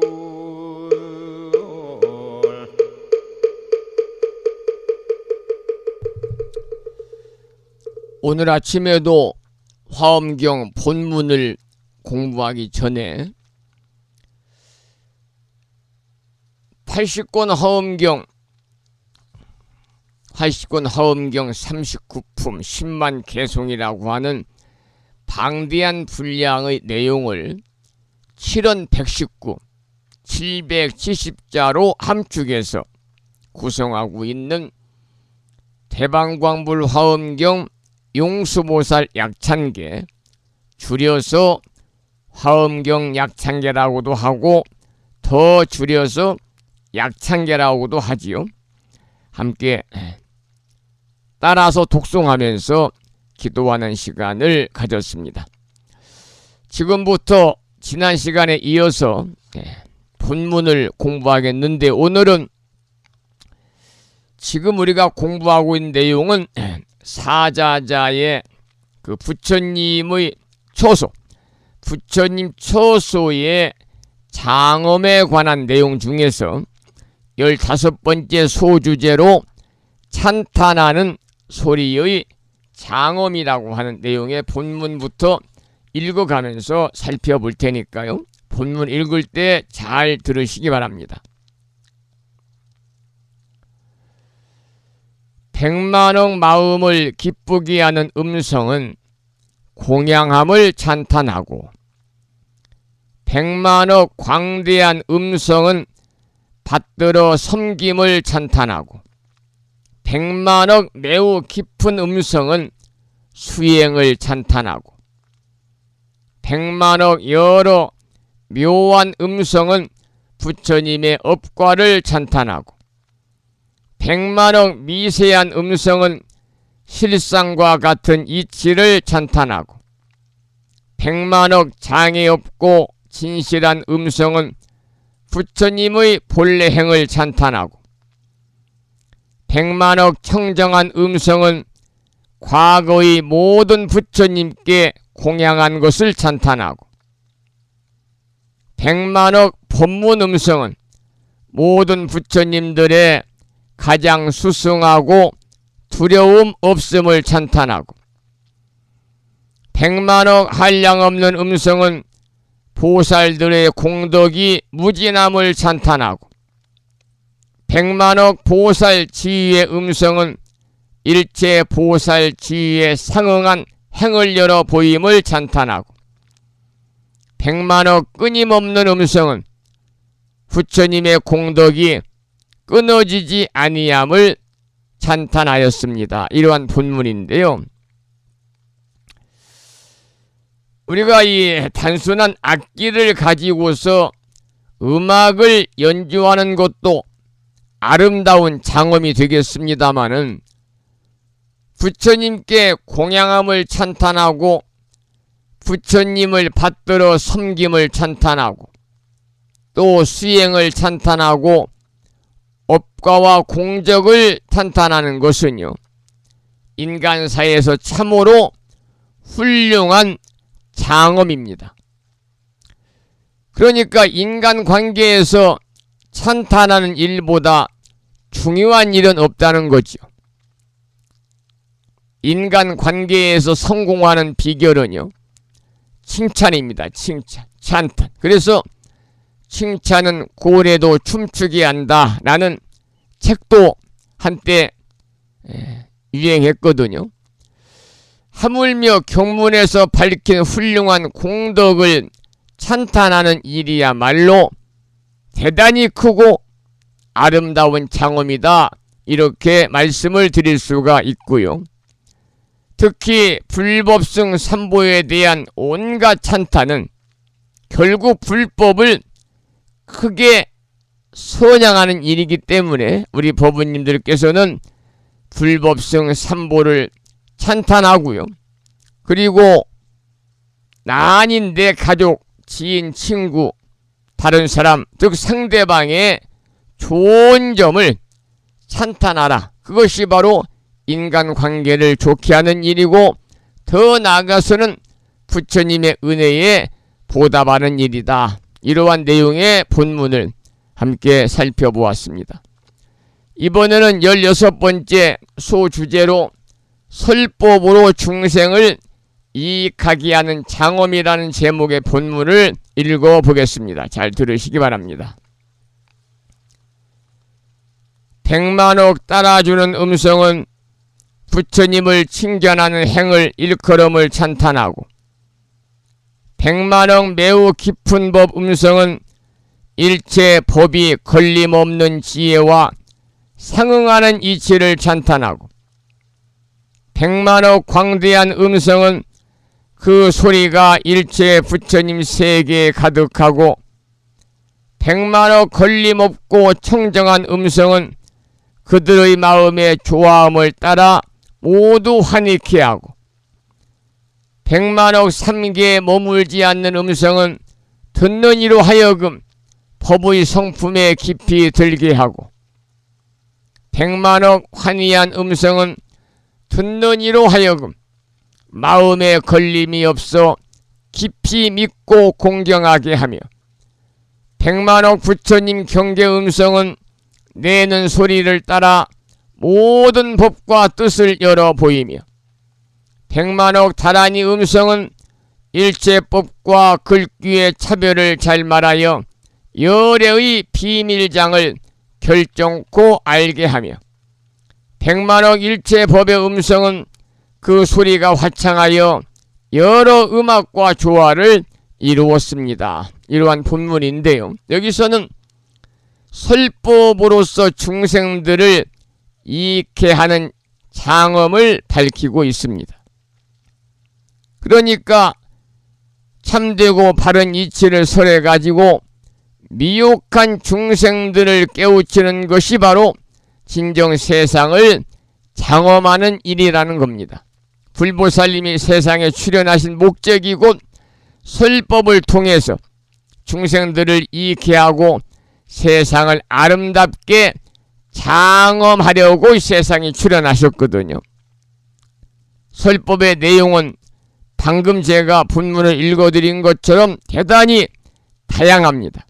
오늘 아침에도 화엄경 본문을 공부하기 전에 80권 화엄경 39품 10만 개송이라고 하는 방대한 분량의 내용을 7원 119 770자로 함축해서 구성하고 있는 대방광불 화엄경 용수보살 약찬계, 줄여서 화엄경 약찬계라고도 하고 더 줄여서 약찬계라고도 하지요. 함께 따라서 독송하면서 기도하는 시간을 가졌습니다. 지금부터 지난 시간에 이어서 본문을 공부하겠는데, 오늘은 지금 우리가 공부하고 있는 내용은 사자자의 그 부처님의 초소, 부처님 초소의 장엄에 관한 내용 중에서 15번째 소주제로 찬탄하는 소리의 장엄이라고 하는 내용의 본문부터 읽어가면서 살펴볼 테니까요. 본문 읽을 때 잘 들으시기 바랍니다. 100만억 마음을 기쁘게 하는 음성은 공양함을 찬탄하고, 100만억 광대한 음성은 받들어 섬김을 찬탄하고, 100만억 매우 깊은 음성은 수행을 찬탄하고, 100만억 여러 묘한 음성은 부처님의 업과를 찬탄하고, 100만억 미세한 음성은 실상과 같은 이치를 찬탄하고, 100만억 장애 없고 진실한 음성은 부처님의 본래 행을 찬탄하고, 100만억 청정한 음성은 과거의 모든 부처님께 공양한 것을 찬탄하고, 100만억 법문 음성은 모든 부처님들의 가장 수승하고 두려움 없음을 찬탄하고, 100만억 한량없는 음성은 보살들의 공덕이 무진함을 찬탄하고 100만억 보살 지위의 음성은 일체 보살 지위에 상응한 행을 열어 보임을 찬탄하고 100만억 끊임없는 음성은 부처님의 공덕이 끊어지지 아니함을 찬탄하였습니다. 이러한 본문인데요. 우리가 이 단순한 악기를 가지고서 음악을 연주하는 것도 아름다운 장엄이 되겠습니다마는 부처님께 공양함을 찬탄하고 부처님을 받들어 섬김을 찬탄하고 또 수행을 찬탄하고 업과와 공적을 찬탄하는 것은요, 인간사에서 참으로 훌륭한 장엄입니다. 그러니까 인간관계에서 찬탄하는 일보다 중요한 일은 없다는 거죠. 인간관계에서 성공하는 비결은요, 칭찬입니다. 칭찬, 찬탄. 그래서 칭찬은 고래도 춤추게 한다 라는 책도 한때 유행했거든요. 하물며 경문에서 밝힌 훌륭한 공덕을 찬탄하는 일이야말로 대단히 크고 아름다운 장엄이다, 이렇게 말씀을 드릴 수가 있고요. 특히 불법승 삼보에 대한 온갖 찬탄은 결국 불법을 크게 선양하는 일이기 때문에 우리 법부님들께서는 불법승 삼보를 찬탄하고요. 그리고 나 아닌 내 가족, 지인, 친구, 다른 사람, 즉 상대방의 좋은 점을 찬탄하라. 그것이 바로 인간관계를 좋게 하는 일이고 더 나아가서는 부처님의 은혜에 보답하는 일이다. 이러한 내용의 본문을 함께 살펴보았습니다. 이번에는 16번째 소주제로 설법으로 중생을 이익하게 하는 장엄이라는 제목의 본문을 읽어보겠습니다. 잘 들으시기 바랍니다. 100만억 따라주는 음성은 부처님을 칭견하는 행을 일컬음을 찬탄하고 100만억 매우 깊은 법 음성은 일체 법이 걸림없는 지혜와 상응하는 이치를 찬탄하고 100만억 광대한 음성은 그 소리가 일체 부처님 세계에 가득하고 100만억 걸림없고 청정한 음성은 그들의 마음의 조화음을 따라 모두 환희케 하고 100만억 삼계에 머물지 않는 음성은 듣는 이로 하여금 법의 성품에 깊이 들게 하고 100만억 환희한 음성은 듣는 이로 하여금 마음에 걸림이 없어 깊이 믿고 공경하게 하며 100만억 부처님 경계 음성은 내는 소리를 따라 모든 법과 뜻을 열어 보이며 100만억 다란이 음성은 일체법과 글귀의 차별을 잘 말하여 열애의 비밀장을 결정코 알게 하며 100만억 일체법의 음성은 그 소리가 화창하여 여러 음악과 조화를 이루었습니다. 이러한 본문인데요. 여기서는 설법으로서 중생들을 이익해 하는 장엄을 밝히고 있습니다. 그러니까 참되고 바른 이치를 설해가지고 미혹한 중생들을 깨우치는 것이 바로 진정 세상을 장엄하는 일이라는 겁니다. 불보살님이 세상에 출현하신 목적이 곧 설법을 통해서 중생들을 이익해 하고 세상을 아름답게 장엄하려고 세상에 출현하셨거든요. 설법의 내용은 방금 제가 본문을 읽어드린 것처럼 대단히 다양합니다.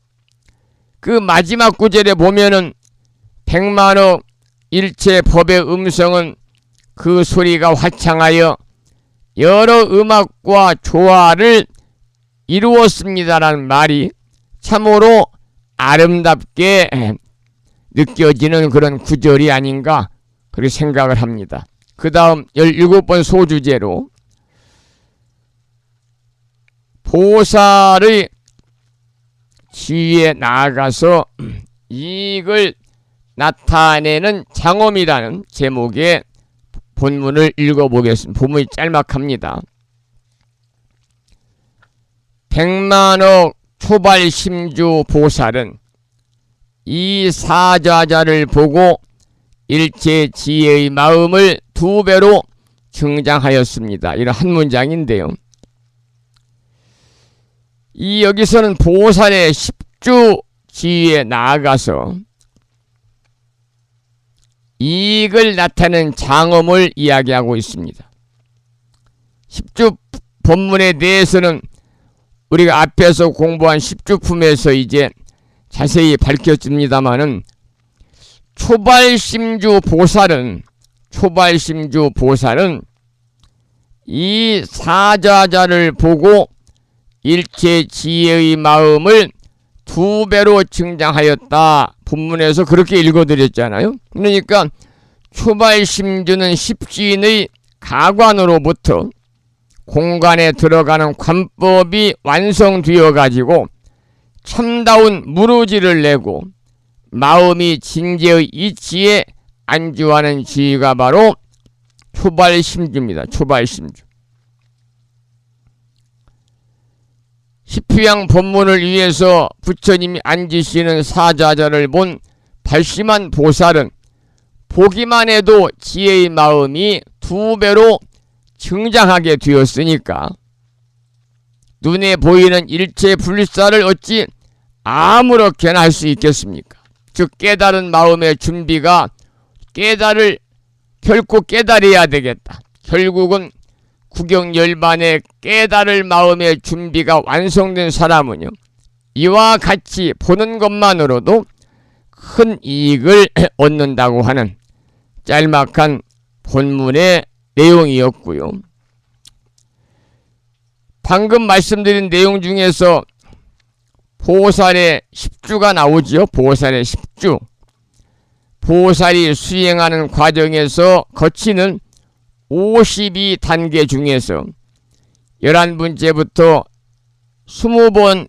그 마지막 구절에 보면은 100만억 일체 법의 음성은 그 소리가 화창하여 여러 음악과 조화를 이루었습니다라는 말이 참으로 아름답게 느껴지는 그런 구절이 아닌가 그렇게 생각을 합니다. 그 다음 17번 소주제로 보살의 지위에 나아가서 이익을 나타내는 장엄이라는 제목의 본문을 읽어보겠습니다. 본문이 짤막합니다. 백만억 초발심주 보살은 이 사자자를 보고 일체 지혜의 마음을 2배로 증장하였습니다. 이런 한 문장인데요. 이 여기서는 보살의 10주 지위에 나아가서 이익을 나타내는 장엄을 이야기하고 있습니다. 10주 본문에 대해서는 우리가 앞에서 공부한 10주품에서 이제 자세히 밝혀집니다마는 초발심주 보살은 이 사자자를 보고 일체 지혜의 마음을 2배로 증장하였다. 본문에서 그렇게 읽어드렸잖아요. 그러니까 초발심주는 십시인의 가관으로부터 공간에 들어가는 관법이 완성되어 가지고 참다운 무르지를 내고 마음이 진재의 이치에 안주하는 지위가 바로 초발심주입니다. 초발심주. 희피양 법문을 위해서 부처님이 앉으시는 사자자를 본 발심한 보살은 보기만 해도 지혜의 마음이 2배로 증장하게 되었으니까 눈에 보이는 일체 불사를 어찌 아무렇게나 할 수 있겠습니까? 즉 깨달은 마음의 준비가 결코 깨달아야 되겠다. 결국은 구경열반에 깨달을 마음의 준비가 완성된 사람은요, 이와 같이 보는 것만으로도 큰 이익을 얻는다고 하는 짤막한 본문의 내용이었고요. 방금 말씀드린 내용 중에서 보살의 10주가 나오지요. 보살의 10주. 보살이 수행하는 과정에서 거치는 52단계 중에서 11번째부터 20번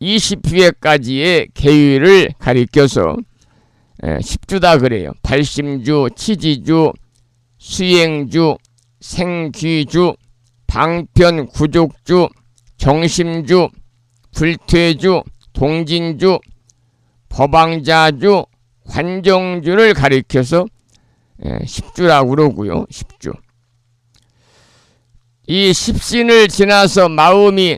20회까지의 계율을 가리켜서 10주다 그래요. 발심주, 치지주, 수행주, 생귀주, 방편 구족주, 정심주, 불퇴주, 동진주, 법왕자주, 관정주를 가리켜서 10주라고 그러고요. 10주. 이 10신을 지나서 마음이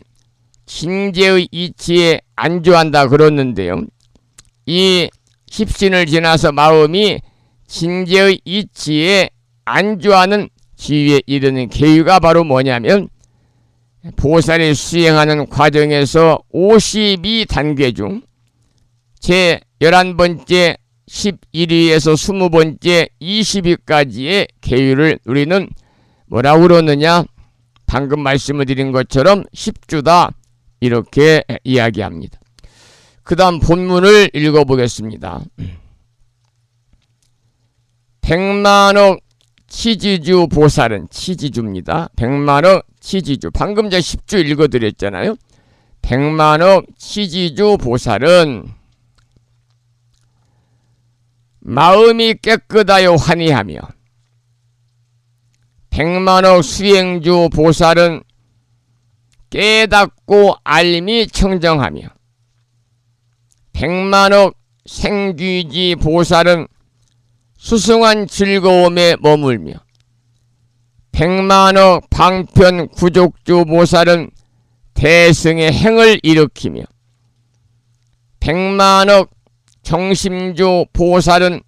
진재의 이치에 안주한다 그러는데요. 이 10신을 지나서 마음이 진재의 이치에 안주하는 지위에 이르는 계유가 바로 뭐냐면 보살이 수행하는 과정에서 52단계 중 제 11번째 11위에서 20번째 20위까지의 계율을 우리는 뭐라고 그러느냐? 방금 말씀을 드린 것처럼 10주다 이렇게 이야기합니다. 그 다음 본문을 읽어보겠습니다. 백만억 치지주 보살은 치지주입니다. 백만억 치지주. 방금 제가 10주 읽어드렸잖아요. 백만억 치지주 보살은 마음이 깨끗하여 환희하며 백만억 수행주 보살은 깨닫고 알미 청정하며 백만억 생귀지 보살은 수승한 즐거움에 머물며 백만억 방편 구족주 보살은 대승의 행을 일으키며 백만억 정심주 보살은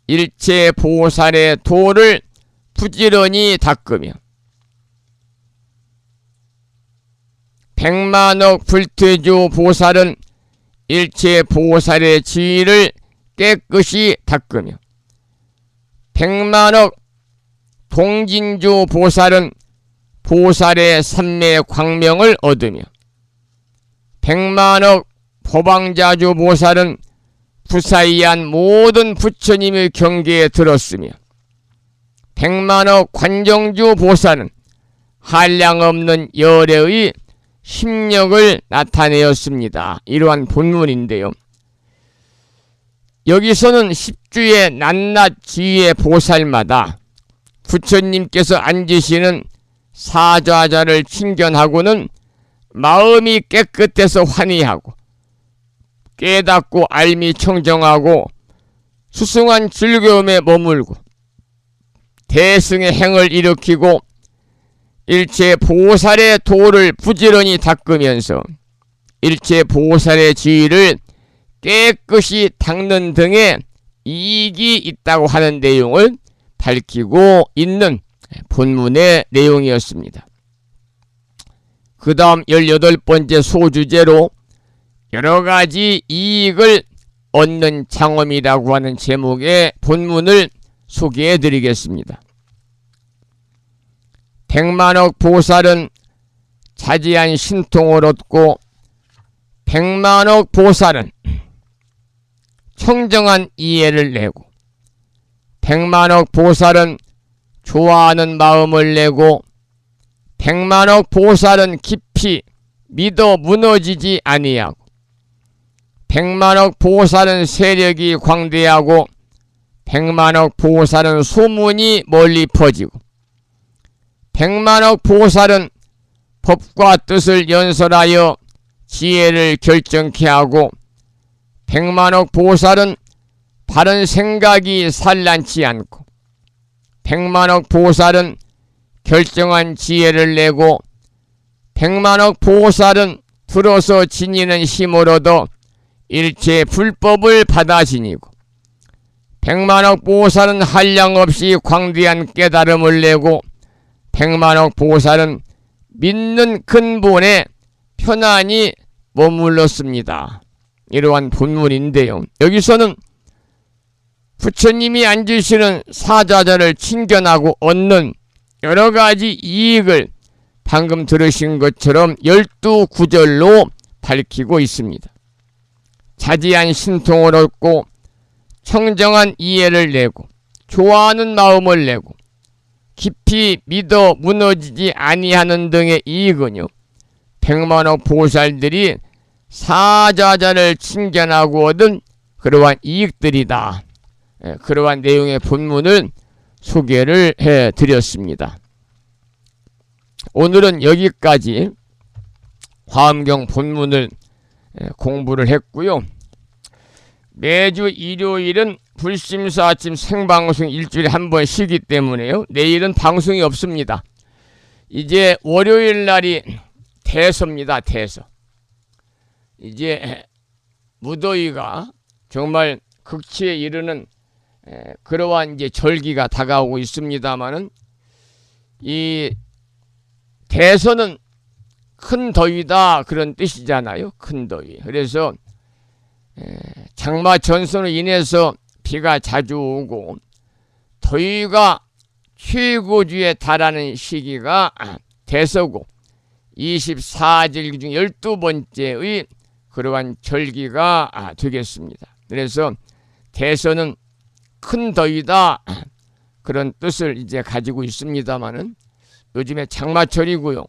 일체 보살의 도를 부지런히 닦으며 백만억 불퇴주 보살은 일체 보살의 지위를 깨끗이 닦으며 백만억 동진주 보살은 보살의 삼매 광명을 얻으며 백만억 포방자주 보살은 부사이한 모든 부처님의 경계에 들었으며 백만억 관정주 보살은 한량없는 열애의 심력을 나타내었습니다. 이러한 본문인데요. 여기서는 10주의 낱낱 지위의 보살마다 부처님께서 앉으시는 사좌자를 친견하고는 마음이 깨끗해서 환희하고 깨닫고 알미 청정하고 수승한 즐거움에 머물고 대승의 행을 일으키고 일체 보살의 도를 부지런히 닦으면서 일체 보살의 지위를 깨끗이 닦는 등의 이익이 있다고 하는 내용을 밝히고 있는 본문의 내용이었습니다. 그 다음 18번째 소주제로 여러가지 이익을 얻는 장엄이라고 하는 제목의 본문을 소개해 드리겠습니다. 백만억 보살은 자지한 신통을 얻고 백만억 보살은 청정한 이해를 내고 백만억 보살은 좋아하는 마음을 내고 백만억 보살은 깊이 믿어 무너지지 아니하고 백만억 보살은 세력이 광대하고 백만억 보살은 소문이 멀리 퍼지고 백만억 보살은 법과 뜻을 연설하여 지혜를 결정케 하고 백만억 보살은 바른 생각이 산란치 않고 백만억 보살은 결정한 지혜를 내고 백만억 보살은 들어서 지니는 힘을 얻어 일체 불법을 받아 지니고 백만억 보살은 한량없이 광대한 깨달음을 내고 백만억 보살은 믿는 근본에 편안히 머물렀습니다. 이러한 본문인데요. 여기서는 부처님이 앉으시는 사좌자를 친견하고 얻는 여러가지 이익을 방금 들으신 것처럼 12구절로 밝히고 있습니다. 자지한 신통을 얻고 청정한 이해를 내고 좋아하는 마음을 내고 깊이 믿어 무너지지 아니하는 등의 이익은요, 백만억 보살들이 사좌자를 친견하고 얻은 그러한 이익들이다. 그러한 내용의 본문을 소개를 해드렸습니다. 오늘은 여기까지 화엄경 본문을 공부를 했고요. 매주 일요일은 불심사 아침 생방송 일주일에 한 번 쉬기 때문에요. 내일은 방송이 없습니다. 이제 월요일 날이 대서입니다. 대서. 이제 무더위가 정말 극치에 이르는 그러한 이제 절기가 다가오고 있습니다만은 이 대서는 큰 더위다 그런 뜻이잖아요. 큰 더위. 그래서 장마 전선으로 인해서 비가 자주 오고 더위가 최고주에 달하는 시기가 대서고 24절 중 12번째의 그러한 절기가 되겠습니다. 그래서 대서는 큰 더위다 그런 뜻을 이제 가지고 있습니다만은 요즘에 장마철이고요.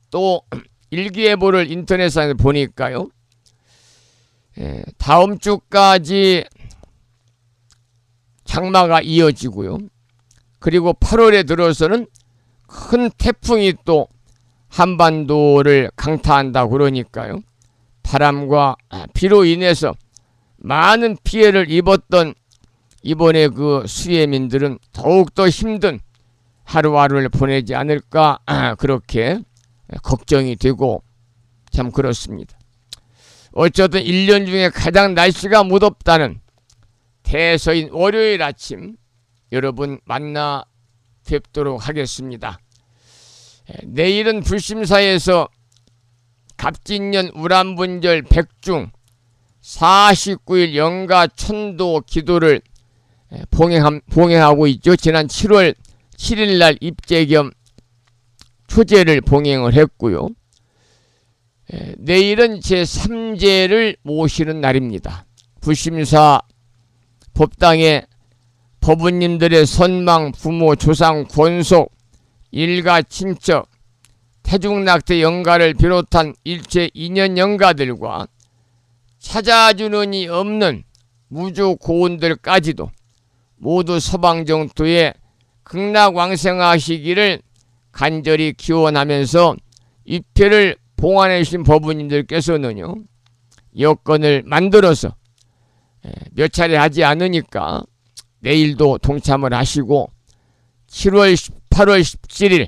또 일기예보를 인터넷상에서 보니까요. 다음 주까지 장마가 이어지고요. 그리고 8월에 들어서는 큰 태풍이 또 한반도를 강타한다 그러니까요. 바람과 비로 인해서 많은 피해를 입었던 이번에 그 수해민들은 더욱더 힘든 하루하루를 보내지 않을까 그렇게 걱정이 되고 참 그렇습니다. 어쩌든 1년 중에 가장 날씨가 무덥다는 대서인 월요일 아침 여러분 만나 뵙도록 하겠습니다. 내일은 불심사에서 갑진년 우람분절 백중 49일 영가 천도 기도를 봉행하고 있죠. 지난 7월 7일날 입제 겸 초제를 봉행을 했고요. 내일은 제3제를 모시는 날입니다. 불심사 법당에 법부님들의 선망, 부모, 조상, 권속, 일가, 친척, 태중낙태 영가를 비롯한 일체 인연 영가들과 찾아주는 이 없는 무주 고운들까지도 모두 서방정토에 극락왕생하시기를 간절히 기원하면서 입회를 봉안해 주신 법부님들께서는요, 여건을 만들어서 몇 차례 하지 않으니까 내일도 동참을 하시고 8월 17일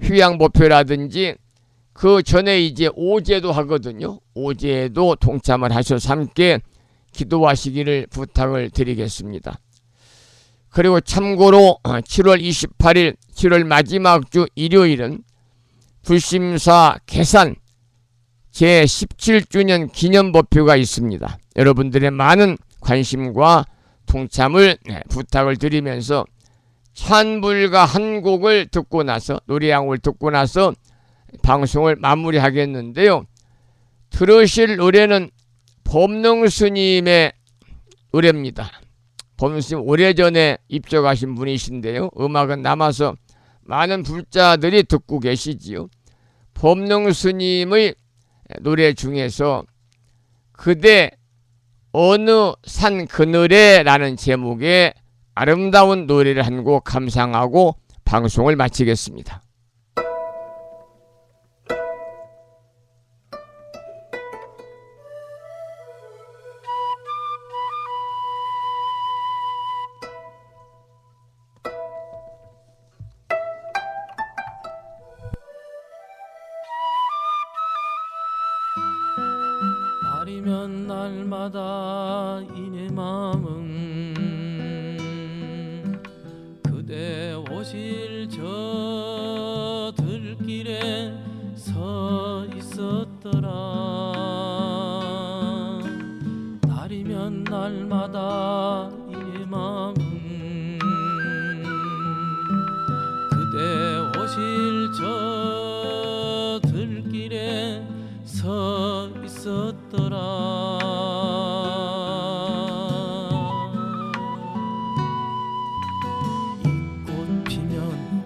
휴양법회라든지 그 전에 이제 오제도 하거든요. 오제에도 동참을 하셔서 함께 기도하시기를 부탁을 드리겠습니다. 그리고 참고로 7월 28일 7월 마지막 주 일요일은 불심사 개산 제17주년 기념법회가 있습니다. 여러분들의 많은 관심과 동참을 부탁을 드리면서 찬불가 한 곡을 듣고 나서 노래 한 곡을 듣고 나서 방송을 마무리하겠는데요. 들으실 노래는 법능스님의 노래입니다. 법능스님 오래전에 입적하신 분이신데요. 음악은 남아서 많은 불자들이 듣고 계시지요. 법능스님의 노래 중에서 그대 어느 산 그늘에 라는 제목의 아름다운 노래를 한 곡 감상하고 방송을 마치겠습니다. 날이면 날마다 이내 마음은 그대 오실 저 들길에 서 있었더라. 날이면 날마다 이내 마음은 그대 오실 저 들길에 서 있었더라. 이 꽃 피면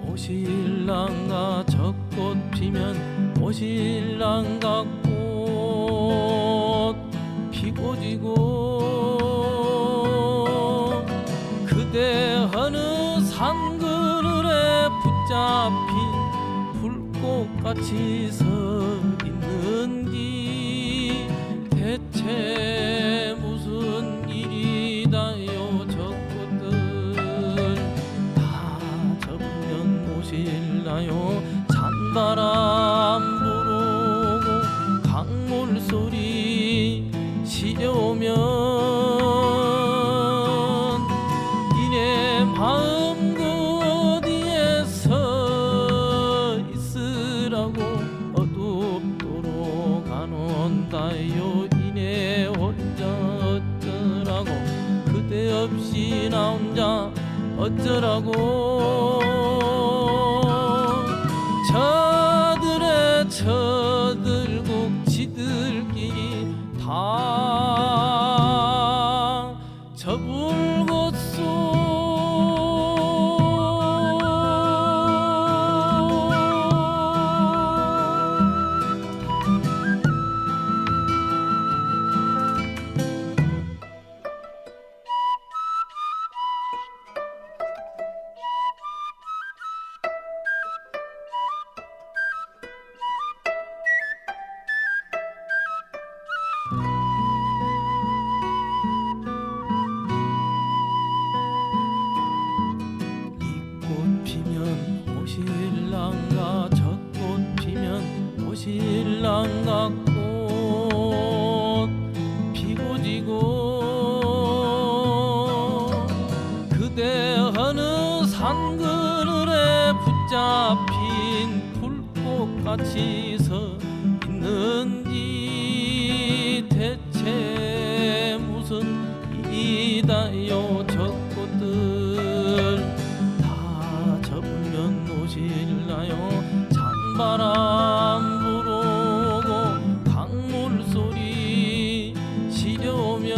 오실랑가 저 꽃 피면 오실랑가 꽃 피고 지고 그대 어느 산 그늘에 붙잡힌 불꽃같이 서 있는지 대체 무슨 일이다요. 저 꽃들 다 접으면 오실라요. 찬바람 불어오고 강물 소리 시려오면 이내 마음 그 어디에 서 있으라고 어둡도록 안 온다요. 이내 혼자 어쩌라고 그대 없이 나 혼자 어쩌라고. 저들의 저들국 지들끼리 다 저불곳소 오실랑가 저 꽃 피면 오실랑가 꽃 피고 지고 그대 어느 산 그늘에 붙잡힌 불꽃같이 서 있는지 대체 무슨 일이다요. 저 꽃들 다 바람 불어오고 강물 소리 시려오면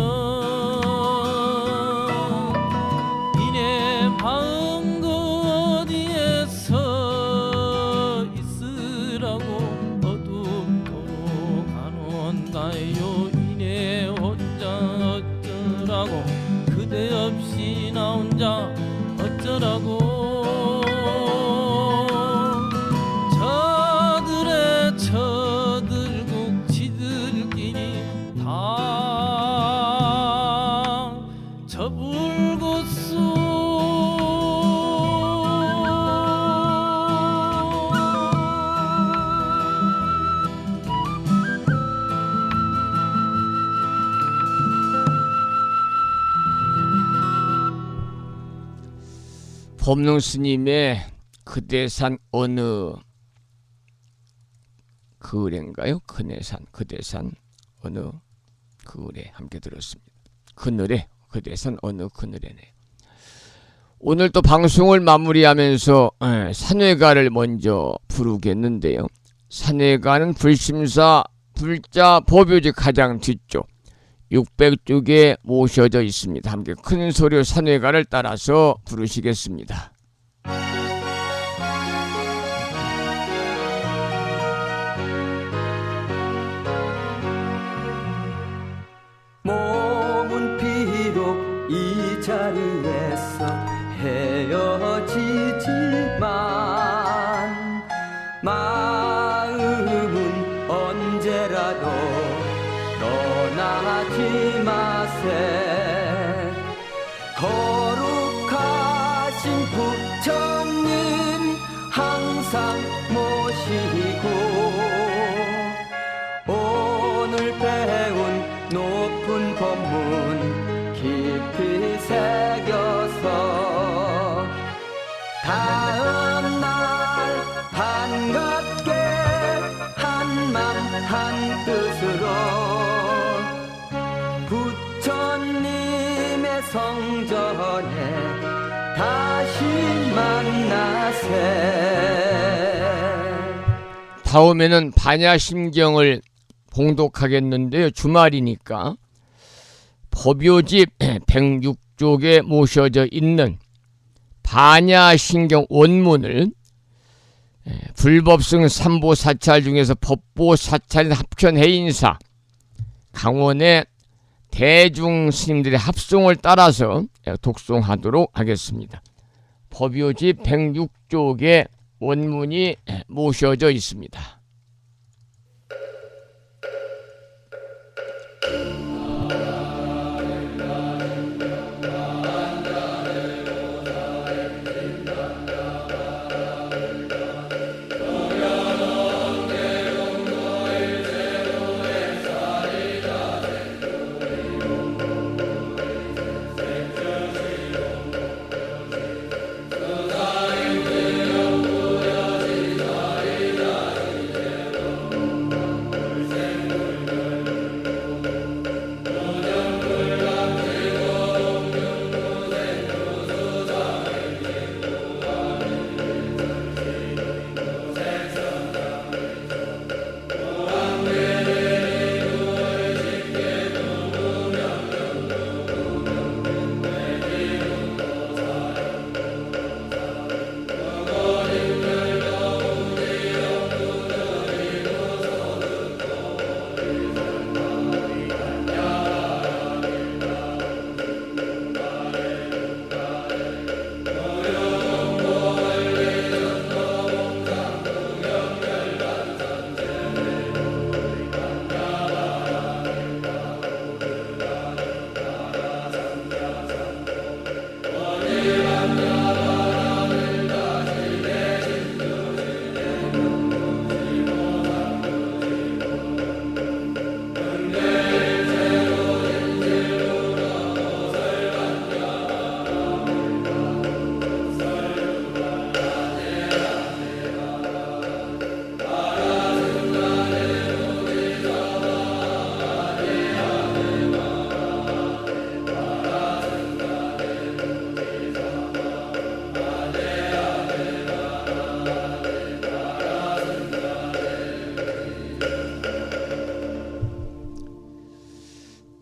이내 마음 그 어디에 서 있으라고 어둡도록 가는가요. 이내 혼자 어쩌라고 그대 없이 나 혼자 어쩌라고. 저들의 저들국 지들끼리 다 저불고소. 법능 스님의 그대산 어느 그을인가요? 그네산 그대산 어느 그을에 함께 들었습니다. 그늘에 그대산 어느 그늘에네. 오늘 또 방송을 마무리하면서 산회가를 먼저 부르겠는데요. 산회가는 불심사 불자 법요지 가장 뒤쪽 600쪽에 모셔져 있습니다. 함께 큰 소리로 산회가를 따라서 부르시겠습니다. 몸은 비록 이 자리에서 헤어지지만 마음은 언제라도 떠나지 마세. 거룩하신 부처님 항상 모시고 오늘 배운 높은 법문 깊이 새겨서 다음날 반갑게 한맘 한뜻으로 부처님의 성전에 다시 만나세. 다음에는 반야심경을 봉독하겠는데요. 주말이니까 법요집 106쪽에 모셔져 있는 반야심경 원문을 불법승 삼보사찰 중에서 법보사찰인 합천해인사 강원의 대중 스님들의 합송을 따라서 독송하도록 하겠습니다. 법요집 106쪽에 원문이 모셔져 있습니다.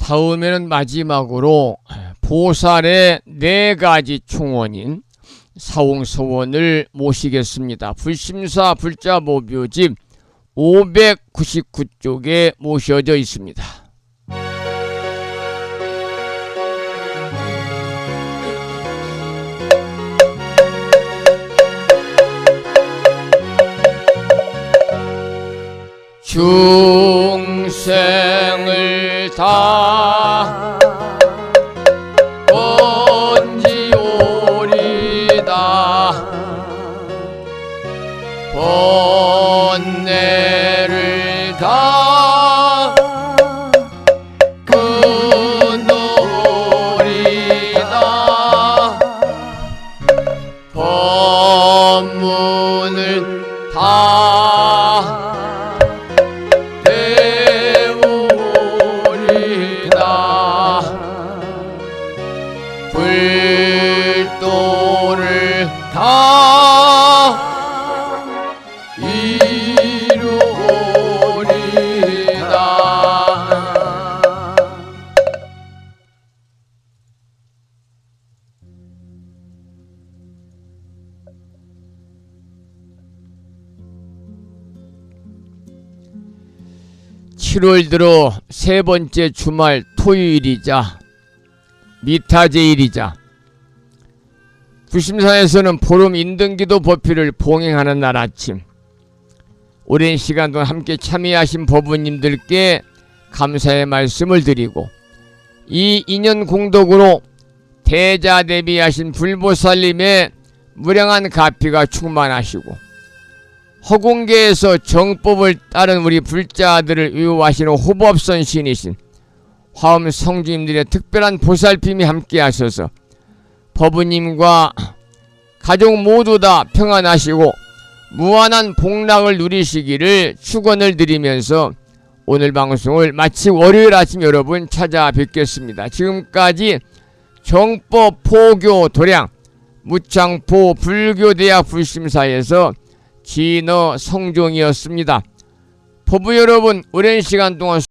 다음에는 마지막으로 보살의 4가지 총원인 사홍서원을 모시겠습니다. 불심사 불자모묘집 599쪽에 모셔져 있습니다. 중생을 다 건지오리다 번뇌를 다 끊으리다 법문을 다 불도를 다 이루리다. (7월) 들어 3번째 주말 토요일이자 미타제일이자 불심사에서는 보름 인등기도 법회를 봉행하는 날 아침, 오랜 시간 동안 함께 참여하신 법부님들께 감사의 말씀을 드리고, 이 인연 공덕으로 대자대비하신 불보살님의 무량한 가피가 충만하시고 허공계에서 정법을 따른 우리 불자들을 위호하시는 호법선 신이신 화엄 성주님들의 특별한 보살핌이 함께 하셔서 법부님과 가족 모두 다 평안하시고 무한한 복락을 누리시기를 축원을 드리면서 오늘 방송을 마치 월요일 아침 여러분 찾아뵙겠습니다. 지금까지 정법 포교 도량 무창포 불교대학 불심사에서 진어 성종이었습니다. 법부 여러분, 오랜 시간 동안